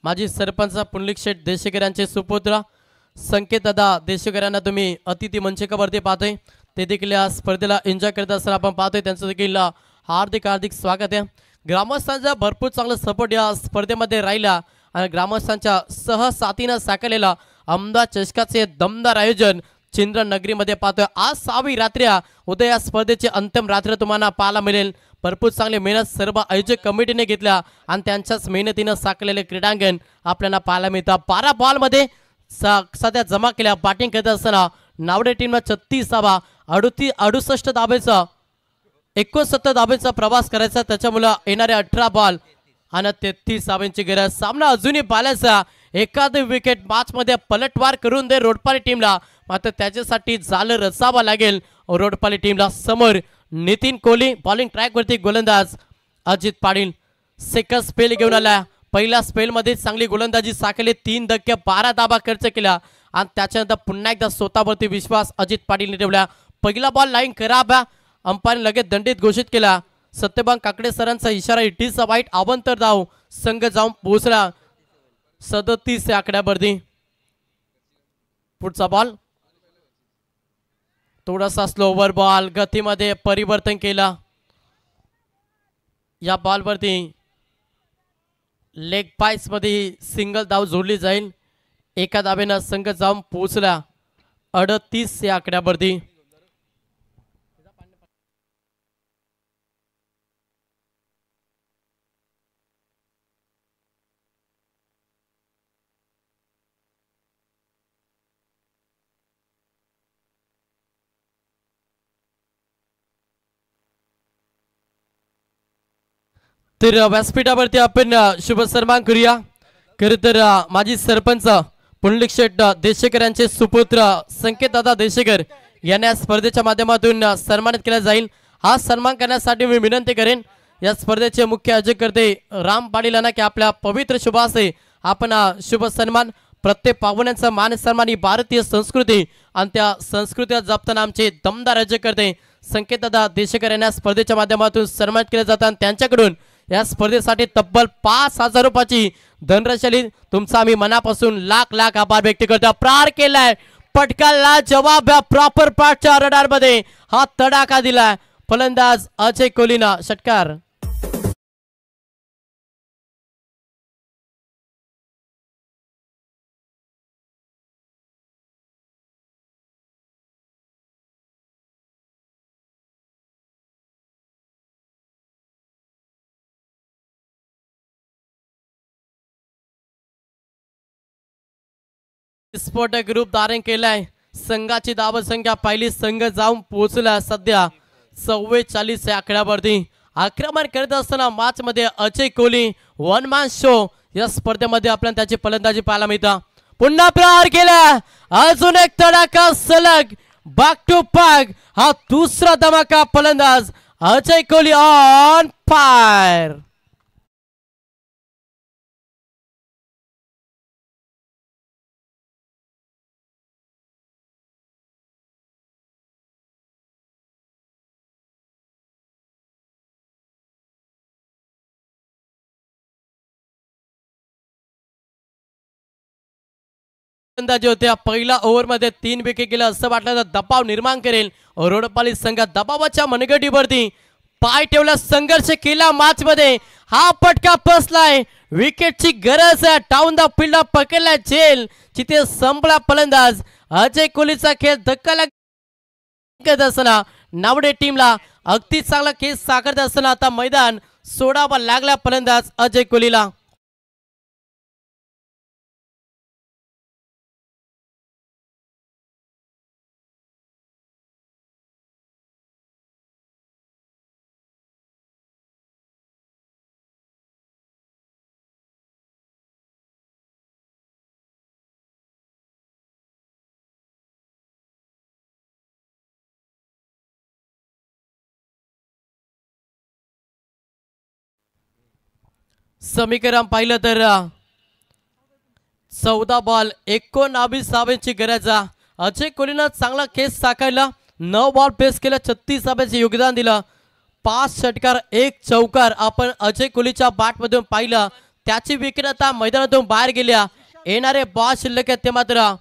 S5: माजी सरपंच पुंडलिक शेठ देशेकर यांचे सुपुत्र संकेत दादा देशेकर यांना तुम्ही अतिथी मंचकावरती पाहतोय. ते देखील या स्पर्धेला एन्जॉय करत असताना आपण पाहतोय. त्यांचं देखील हार्दिक हार्दिक स्वागत आहे. ग्रामस्थांचा भरपूर चांगला सपोर्ट या स्पर्धेमध्ये राहिला आणि ग्रामस्थांच्या सहसाथीनं साकारलेला अहमदाबाद चषकाचे दमदार आयोजन चिंद्रनगरीमध्ये पाहतोय. आज 6वी रात्र उद्या या स्पर्धेची अंतिम रात्र तुम्हाला पाहायला मिळेल. भरपूर चांगली मेहनत सर्व आयोजक कमिटीने घेतल्या आणि त्यांच्याच मेहनतीनं साकारलेले क्रीडांगण आपल्याला पाहायला मिळतं. 12 बॉलमध्ये सध्या जमा केल्या. बॅटिंग करत असताना नावडे टीमला 36 धावा 68 धाबेचा 69 धाबेचा प्रवास करायचा. त्याच्यामुळे येणारे 18 बॉल आणि 33 धाब्यांची गरज. सामना अजूनही पाहायचा. एखादी विकेट मॅच मध्ये पलटवार करून दे रोडपाली टीमला, मात्र त्याच्यासाठी जाल रचावा लागेल रोडपाली टीमला. समोर नितीन कोहली बॉलिंग ट्रॅक वरती गोलंदाज अजित पाटील सेकंड स्पेल घेऊन आला. पहिल्या स्पेल मध्ये चांगली गोलंदाजी साकारली. 3 धक्के 12 धाबा खर्च केला आणि त्याच्यानंतर पुन्हा एकदा स्वतःवरती विश्वास अजित पाटीलने ठेवला. पहिला बॉल लाईन खराब, अंपायरने लगेच दंडित घोषित केला. सत्यभान काकडे सरांचा इशारा, इट इज अ वाईट. अवंतर धाव संघ जाऊन पोहोचला 37 या आकड्यावरती. पुढचा बॉल थोडासा स्लोवर बॉल, गतीमध्ये परिवर्तन केला. या बॉलवरती लेग पाइस मध्ये सिंगल धाव जोडली जाईल. एका धावेनं संघ जाऊन पोहोचला 38 या आकड्यावरती. तर व्यासपीठावरती आपण शुभ सन्मान करूया. खरं तर माजी सरपंच पुंडलिक शेठ देशेकर यांचे सुपुत्र संकेत दादा देशेकर यांना स्पर्धेच्या माध्यमातून सन्मानित केला जाईल. हा सन्मान करण्यासाठी मी विनंती करेन या स्पर्धेचे मुख्य आयोजक करते राम पाटील यांना की आपल्या पवित्र शुभासे आपण शुभ सन्मान प्रत्येक पाहुण्यांचा मान सन्मान ही भारतीय संस्कृती आणि त्या संस्कृतीला जपताना आमचे दमदार आयोजक करते संकेत दादा देशेकर यांना स्पर्धेच्या माध्यमातून सन्मानित केले जातात. त्यांच्याकडून या स्पर्धेसाठी तब्बल 5,000 रुपयाची धनराशी तुमचा आम्ही मनापासून लाख लाख आभार व्यक्त करतो. प्रार केलाय पटकाला जवाब प्रॉपर पाठच्या रडार मध्ये हा तडाखा दिलाय फलंदाज अजय कोहलीना. षटकार स्फोटक ग्रुप धारण केलाय. संघाची धाव संख्या पहिली संघ जाऊन पोहोचला सध्या 44 या आकड्यावरती. आक्रमण करत असताना मॅच मध्ये Ajay Kohli one man show या स्पर्धेमध्ये आपल्याला त्याची फलंदाजी पाहायला मिळतं. पुन्हा प्रहार केला, अजून एक तडाखा सलग बॅक टू बॅक. हा दुसरा धमाका फलंदाज अजय कोहली ऑन फायर. फलंदाजी होत्या. पहिल्या ओव्हर मध्ये 3 विकेट गेला असं वाटलं तर दबाव निर्माण करेल रोडपाली संघ. दबावाच्या मनगटीवरती पाय ठेवला, संघर्ष केला मॅच मध्ये. हा पटका बसलाय, विकेटची गरज आहे. डाऊन द फील्ड पकडला जेल, जिथे संपला फलंदाज अजय कोहलीचा खेळ. धक्का लागत असताना नावडे टीमला अगदी चांगला केस साकारत असताना आता मैदान सोडावा लागला फलंदाज अजय कोहलीला. समीकरण पाहिलं तर 14 बॉल 19 धावांची गरज. अजय कोहलीनं चांगला केस साकारला. 9 बॉल पेस केला, 36 धावांचे योगदान दिलं. 5 षटकार 1 चौकार आपण अजय कोहलीच्या बॅटमधून पाहिलं. त्याची विकेट आता मैदानातून बाहेर गेल्या. येणारे बॉल शिल्लक आहेत ते मात्र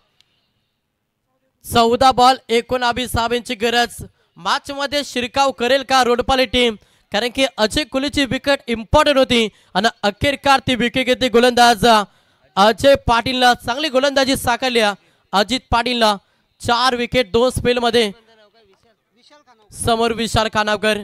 S5: 14 बॉल 19 धावांची गरज. मॅच मध्ये शिरकाव करेल का रोडपाली टीम, कारण की अजय कोहलीची विकेट इम्पॉर्टंट होती आणि अखेरकार ती विकेट घेतली गोलंदाज अजय पाटीलला. चांगली गोलंदाजी साकारली अजित पाटीलला. 4 विकेट 2 स्पेल मध्ये. समोर विशाल खानावकर.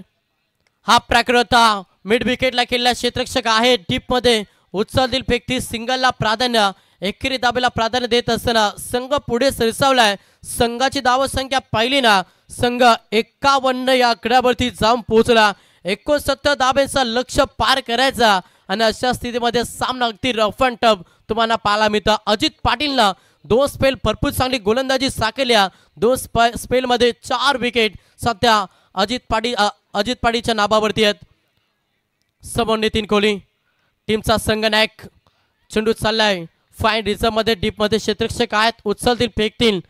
S5: हा प्रकार होता मिड विकेटला केलेला क्षेत्ररक्षक आहे. डीप मध्ये उचलतील फेकती सिंगलला प्राधान्य, एकेरी दाबेला प्राधान्य देत असताना संघ पुढे सरसावलाय. संघाची धावसंख्या पाहिली ना, संघ 51 या आकड्यावरती जाऊन पोहोचला. 69 धाब्यांचा लक्ष पार करायचा आणि अशा स्थितीमध्ये सामना अगदी रफ अँड टफ तुम्हाला पाहायला मिळतं. अजित पाटीलनं 2 स्पेल भरपूर चांगली गोलंदाजी साकारल्या. 2 स्पेल मध्ये 4 विकेट सध्या अजित पाटीलच्या नावावरती आहेत. समोर नितीन कोहली टीमचा संघनायक. चेंडू चाललाय फाईन रिझर्व मध्ये. डीप मध्ये क्षेत्ररक्षक आहेत, उचलतील फेकतील.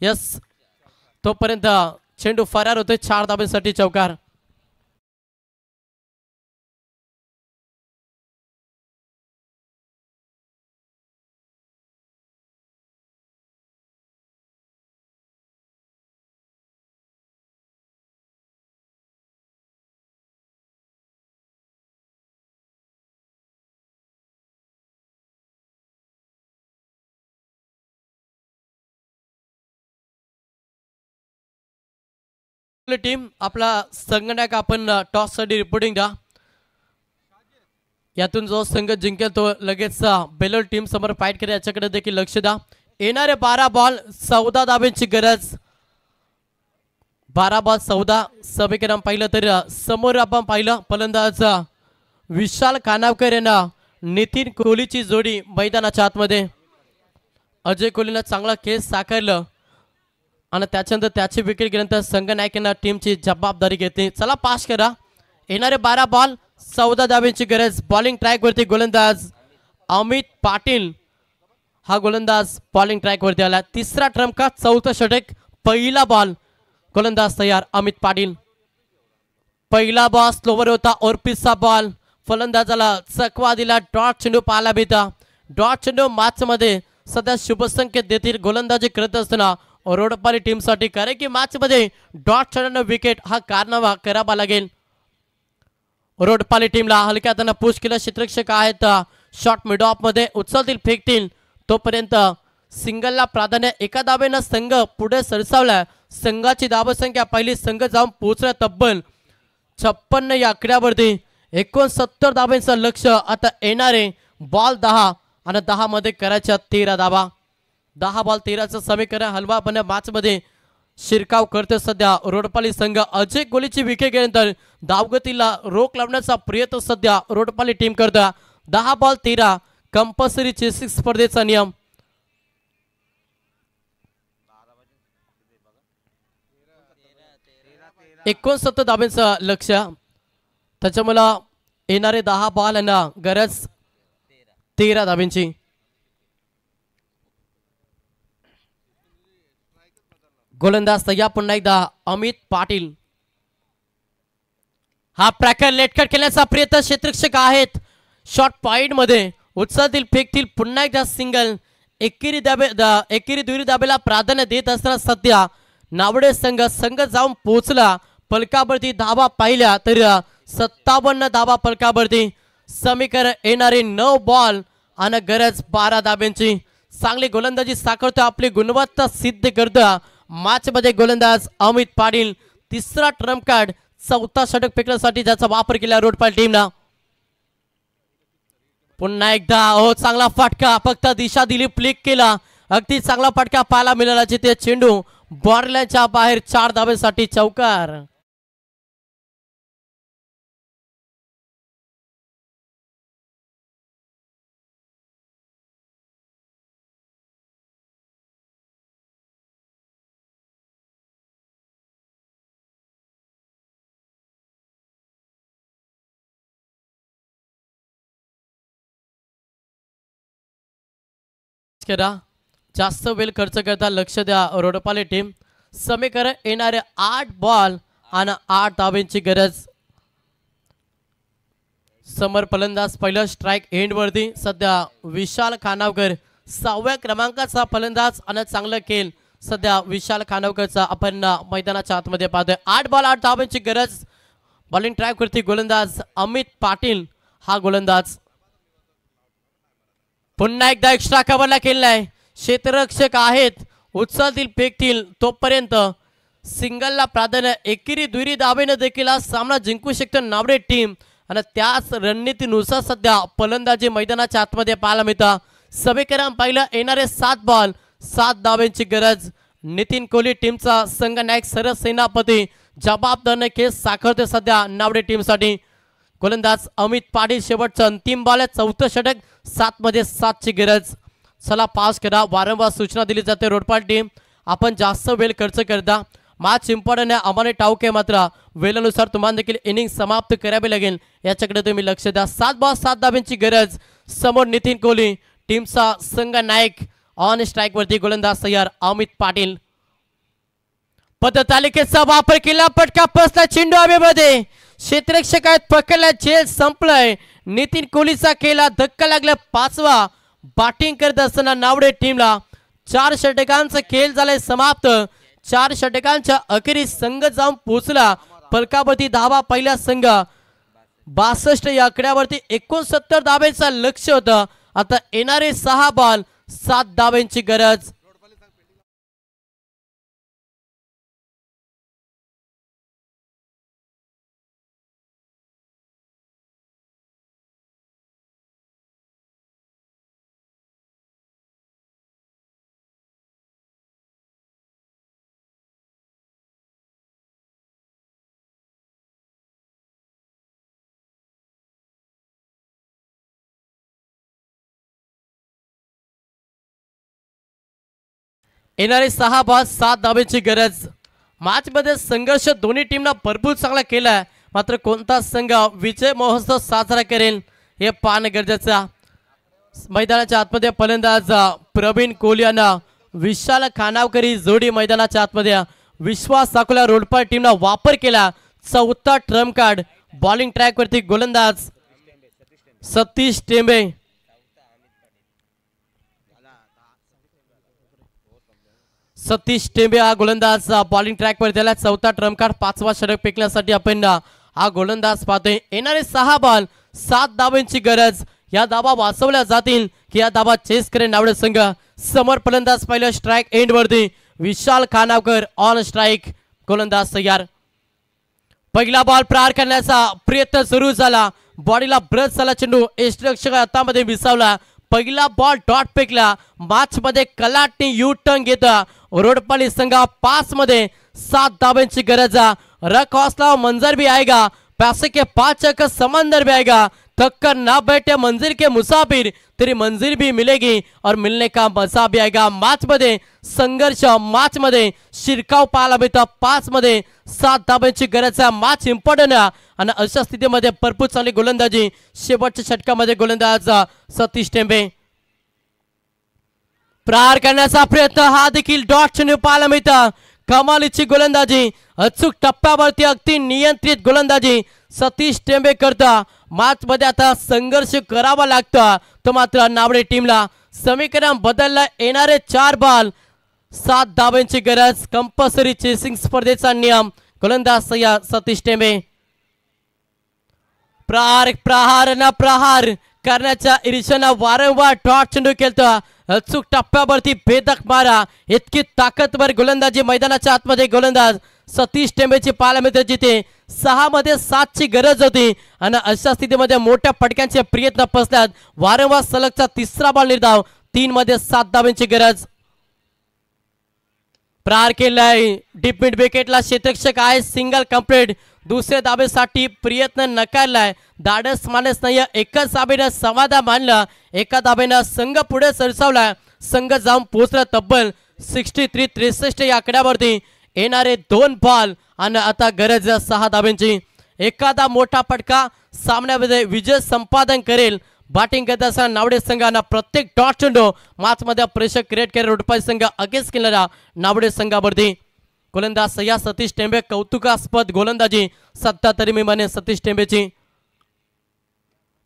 S5: यस, तोपर्यंत चेंडू फरार होतोय. 4 धाब्यांसाठी चौकार. टीम आपला संघनायक आपण टॉस साठी रिपोर्टिंग द्या. यातून जो संघ जिंकेल तो लगेच बेलोर टीम समोर फाईट करेल, याच्याकडे देखील लक्ष द्या. येणारे 12 बॉल 14 धाब्यांची गरज. 12 बॉल 14 सभेकडे पाहिलं तर समोर आपण पाहिलं फलंदाज विशाल खानावकर यांना नितीन कोहलीची जोडी मैदानाच्या आतमध्ये. अजय कोहलीनं चांगला केस साकारलं आणि त्याच्यानंतर त्याची विकेट गेल्यानंतर संघनायकांना टीमची जबाबदारी घेतली. चला पास करा. येणारे 12 बॉल 14 धाब्यांची गरज. बॉलिंग ट्रॅक वरती गोलंदाज अमित पाटील. हा गोलंदाज बॉलिंग ट्रॅक वरती आला. तिसरा ट्रम्प का 4थं षटक. पहिला बॉल गोलंदाज तयार अमित पाटील. पहिला बॉल स्लोवर होता. ऑर्पिसचा बॉल फलंदाजाला चकवा दिला. डॉट चेंडू पाहायला मिळता. डॉट चेंडू मॅच मध्ये सध्या शुभसंकेत देतील गोलंदाजी करत असताना रोडपाली टीम साठी, कारण की मॅच मध्ये डॉट चेंडू विकेट हा कारनामा करावा लागेल. रोडपाली टीमला हलक्या हाताने पुश केलं. क्षेत्ररक्षक आहेत शॉट मिड ऑफ मध्ये, उचलतील फेकतील. तोपर्यंत सिंगलला प्राधान्य. एका धाब्यानं संघ पुढे सरसावला. संघाची धावसंख्या पहिली संघ जाऊन पोहोचला तब्बल 56 या आकड्यावरती. 69 धाब्यांचं लक्ष. आता येणारे बॉल 10 आणि 10 मध्ये करायच्या 13 धाबा. 10 बॉल 13चं समीकरण हलवापणे मॅच मध्ये शिरकाव करते सध्या रोडपाली संघ. अजय कोहलीची विकेट गेल्यानंतर धावगतीला रोख लावण्याचा प्रयत्न सध्या रोडपाली टीम करता. 10 बॉल 13 कंपल्सरी चेसिंग स्पर्धेचा नियम. एकोणसत्तर धाब्यांचं लक्ष. त्याच्यामुळे येणारे 10 बॉल यांना गरज 13 धाब्यांची. गोलंदाज तयार पुन्हा एकदा अमित पाटील. हा प्रकार लेटकट केल्याचा प्रयत्न क्षेत्ररक्षक आहेत. शॉट पॉइंट मध्ये उचलतील फेकतील. पुन्हा एकदा सिंगल. एकेरी दुहेरी दाबेला प्राधान्य देत असताना सध्या नावडे संघ जाऊन पोहोचला. पलकावरती धावा पाहिल्या तर 57 धावा पलकावरती. समीकरण येणारे 9 बॉल आणि गरज 12 धाब्यांची. चांगली गोलंदाजी साकारतो, आपली गुणवत्ता सिद्ध करतो मॅच मध्ये गोलंदाज अमित पाटील. तिसरा ट्रम्प कार्ड 4था षटक फेकण्यासाठी ज्याचा वापर केला रोडपाल टीमला. पुन्हा एकदा चांगला फटका. फक्त दिशा दिली, फ्लिक केला. अगदी चांगला फटका पाहायला मिळाला जिथे चेंडू बॉर्डरलाईनच्या बाहेर. 4 धाब्यांसाठी चौकार. करा. जास्त वेळ खर्च करता लक्ष द्या रोडपाली टीम. समीकरण येणारे 8 बॉल आणि 8 धाब्यांची गरज. समोर फलंदाज पहिलं स्ट्राईक एंड वरती सध्या विशाल खानावकर 6व्या क्रमांकाचा फलंदाज आणि चांगलं खेळ सध्या विशाल खानावकरचा आपण मैदानाच्या आतमध्ये पाहतोय. 8 बॉल 8 धावांची गरज. बॉलिंग ट्रॅक वरती गोलंदाज अमित पाटील हा गोलंदाज. पुन्हा एकदा एक्स्ट्रा कव्हरला खेळलाय. क्षेत्ररक्षक आहेत, उचलतील फेकतील तोपर्यंत सिंगलला प्राधान्य. एकेरी दुहेरी धावेनं देखील हा सामना जिंकू शकतो नावडे टीम आणि त्याच रणनीतीनुसार सध्या फलंदाजी मैदानाच्या आतमध्ये पाहायला मिळतं. समीकरण पाहिलं येणारे 7 बॉल 7 धावांची गरज. नितीन कोहली टीमचा संघनायक सरळ सेनापती जबाबदार खेळ साकारते सध्या नावडे टीमसाठी. गोलंदाज अमित पाटील शेवटचं अंतिम बॉल आहे. 4थं षटक 7 मध्ये 7 ची गरज. चला पास करा. वारंवार सूचना दिली जाते रोडपाल टीम आपण जास्त वेळ खर्च करता. मॅच इम्पॉर्टंट आहे आम्हाला ठाऊक आहे, मात्र वेळेनुसार तुम्हाला देखील इनिंग समाप्त करावी लागेल याच्याकडे तुम्ही लक्ष द्या. 7 बॉल 7 धावांची गरज. समोर नितीन कोहली टीमचा संघ नायक ऑन स्ट्राईक वरती. गोलंदाज तयार अमित पाटील. पदतालिकेचा वापर केला. पटका पसला चेंडू हवेमध्ये. क्षेत्ररक्षक आहेत पकडला. झेल संपलाय. नितीन कोहलीचा केला धक्का लागला. 5वा बॅटिंग करत असताना नावडे टीमला 4 षटकांचा खेळ झालाय समाप्त. 4 षटकांच्या अखेरीस संघ जाऊन पोहोचला. फलकावरती धावा पहिला संघ 62 या आकड्यावरती 69 धावेचा लक्ष होतं. आता येणारे 6 बॉल 7 धावांची गरज. येणारे 6 बॉल 7 धावेची गरज. मॅच मध्ये संघर्ष दोन्ही टीमना भरपूर चांगला केलाय, मात्र कोणता संघ विजय महोत्सव साजरा करेल हे पाहणं गरजेचं. मैदानाच्या आतमध्ये फलंदाज प्रवीण कोहली आणि विशाल खानावकरी जोडी मैदानाच्या आतमध्ये. विश्वास दाखवला रोडपाल टीमना वापर केला. 4था ट्रम्प कार्ड. बॉलिंग ट्रॅक वरती गोलंदाज सतीश टेंबे. सतीश टेंबे हा गोलंदाज बॉलिंग ट्रॅक वर त्याला 4था ट्रम्प कार्ड. 5वा षटक फेकण्यासाठी आपण हा गोलंदाज पाहतोय. येणारे 6 बॉल 7 धावांची गरज. या धावा वाचवल्या जातील की या धावा चेस करेल नावडे संघ. समोर फलंदाज पहिलं स्ट्राईक एंड वरती विशाल खानावकर ऑन स्ट्राईक. गोलंदाज तयार. पहिला बॉल प्रहार करण्याचा प्रयत्न सुरू झाला. बॉडीला ब्रश झाला चेंडू यष्टिरक्षक हातामध्ये विसावला. पहिला बॉल डॉट फेकला. मॅच मध्ये कलाटने यू टर्न घेता. रोडपाली संघ 5 मध्ये 7 धावांची गरज. रक हौसला मंजर भी आएगा. पैसे के 5 चक्कर समंदर भी आएगा. टक्कर ना बैठे मंजिल के मुसाफिर तेरी मंजिल भी मिलेगी और मिलने का मजा भी आएगा. मॅच मध्ये संघर्ष, मॅच मध्ये शिरकाव पाहायला मिळतं. 5 मध्ये 7 धावांची गरज. मॅच इम्पॉर्टंट आणि अशा स्थितीमध्ये भरपूर चांगली गोलंदाजी. शेवटच्या षटकामध्ये गोलंदाज सतीश टेंबे. प्रहार करण्याचा प्रयत्न हा देखील डॉट चेंडू पाहायला मिळतं. कमालीची गोलंदाजी. अचूक टप्प्यावरती अगदी नियंत्रित गोलंदाजी सतीश टेंबे करता. मॅच मध्ये आता संघर्ष करावा लागतो तो मात्र नावडे टीमला. समीकरण बदलला. येणारे 4 बॉल 7 धावांची गरज. कंपल्सरी चेसिंग स्पर्धेचा नियम. गोलंदाज सतीश टेंबे. प्रहार न प्रहार करण्याच्या इर्षेनं वारंवार डॉट चेंडू खेळतो. अचूक टप्प्यावरती भेदक मारा. इतकी ताकदवर गोलंदाजी मैदानाच्या आतमध्ये गोलंदाज सतीश टेंबेची पाहायला मिळते, जिथे 6 मध्ये 7 ची गरज होती आणि अशा स्थितीमध्ये मोठ्या फटक्यांचे प्रयत्न फसल्यात. वारंवार सलगचा 3रा बॉल निर्धाव. 3 मध्ये 7 धावांची गरज. प्रहार केलाय. डीप मिड विकेटला क्षेत्ररक्षक आहे. Single complete. दुसऱ्या धाबेसाठी प्रयत्न नकारलाय. धाडस मानस नाही. एकच धाबेनं समाधान मानलं. एका धाबेनं संघ पुढे सरसावला. संघ जाऊन पोहोचला तब्बल 63 या आकड्यावरती. येणारे 2 बॉल आणि आता गरज 6 धाब्यांची. एखादा मोठा फटका सामन्यामध्ये विजय संपादन करेल. बॅटिंग करत असताना नावडे संघानं प्रत्येक डॉट चेंडू मॅच मध्ये प्रेशर क्रिएट केले. रोडपाई संघ अगेन्स्ट केलेला नावडे संघावरती. गोलंदाज सतीश टेंबे. कौतुकास्पद गोलंदाजी सध्या तरी मी म्हणे सतीश टेंबेची.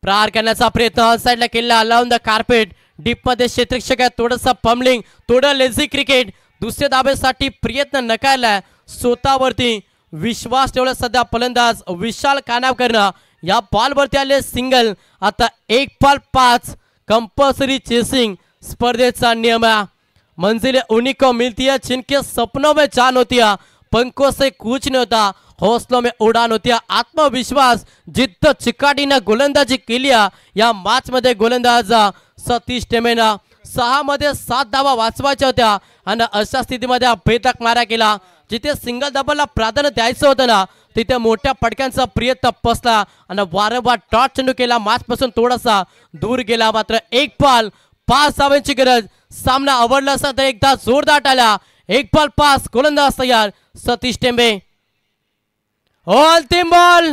S5: प्रहार करण्याचा प्रयत्न साईडला केला अलाउन द कार्पेट डीप मध्ये क्षेत्ररक्षक आहे थोडंसं पम्बलिंग थोडं लेझी क्रिकेट दुसऱ्या धाब्यासाठी प्रयत्न नकारलाय स्वतःवरती विश्वास ठेवला सध्या फलंदाज विशाल कानावकरनं या बॉलवरती आले सिंगल आता 1-5 कंपल्सरी चेसिंग स्पर्धेचा नियम है मंजिल उन्हीं को मिलती है जिनके सपनों में जान होती है पंखों से कूच नहीं होता हौसलों में उड़ान होती है आत्मविश्वास जिद्द चिकाटीनं गोलंदाजी केली या मॅच मध्ये गोलंदाज सतीश टेमेनं 6 मध्ये 7 धावा वाचवायच्या होत्या आणि अशा स्थितीमध्ये भेदक मारा केला जिथे सिंगल डबलला प्राधान्य द्यायचं होतं ना तिथे मोठ्या फटक्यांचा प्रयत्न फसला आणि वारंवार डॉट चेंडू केला मॅच पासून थोडासा दूर गेला मात्र 1 बॉल 5 धावांची गरज सामना आवडला असता तर एकदा जोरदार आला 1 बॉल 5 गोलंदाज तयार सतीश टेंबे अंतिम बॉल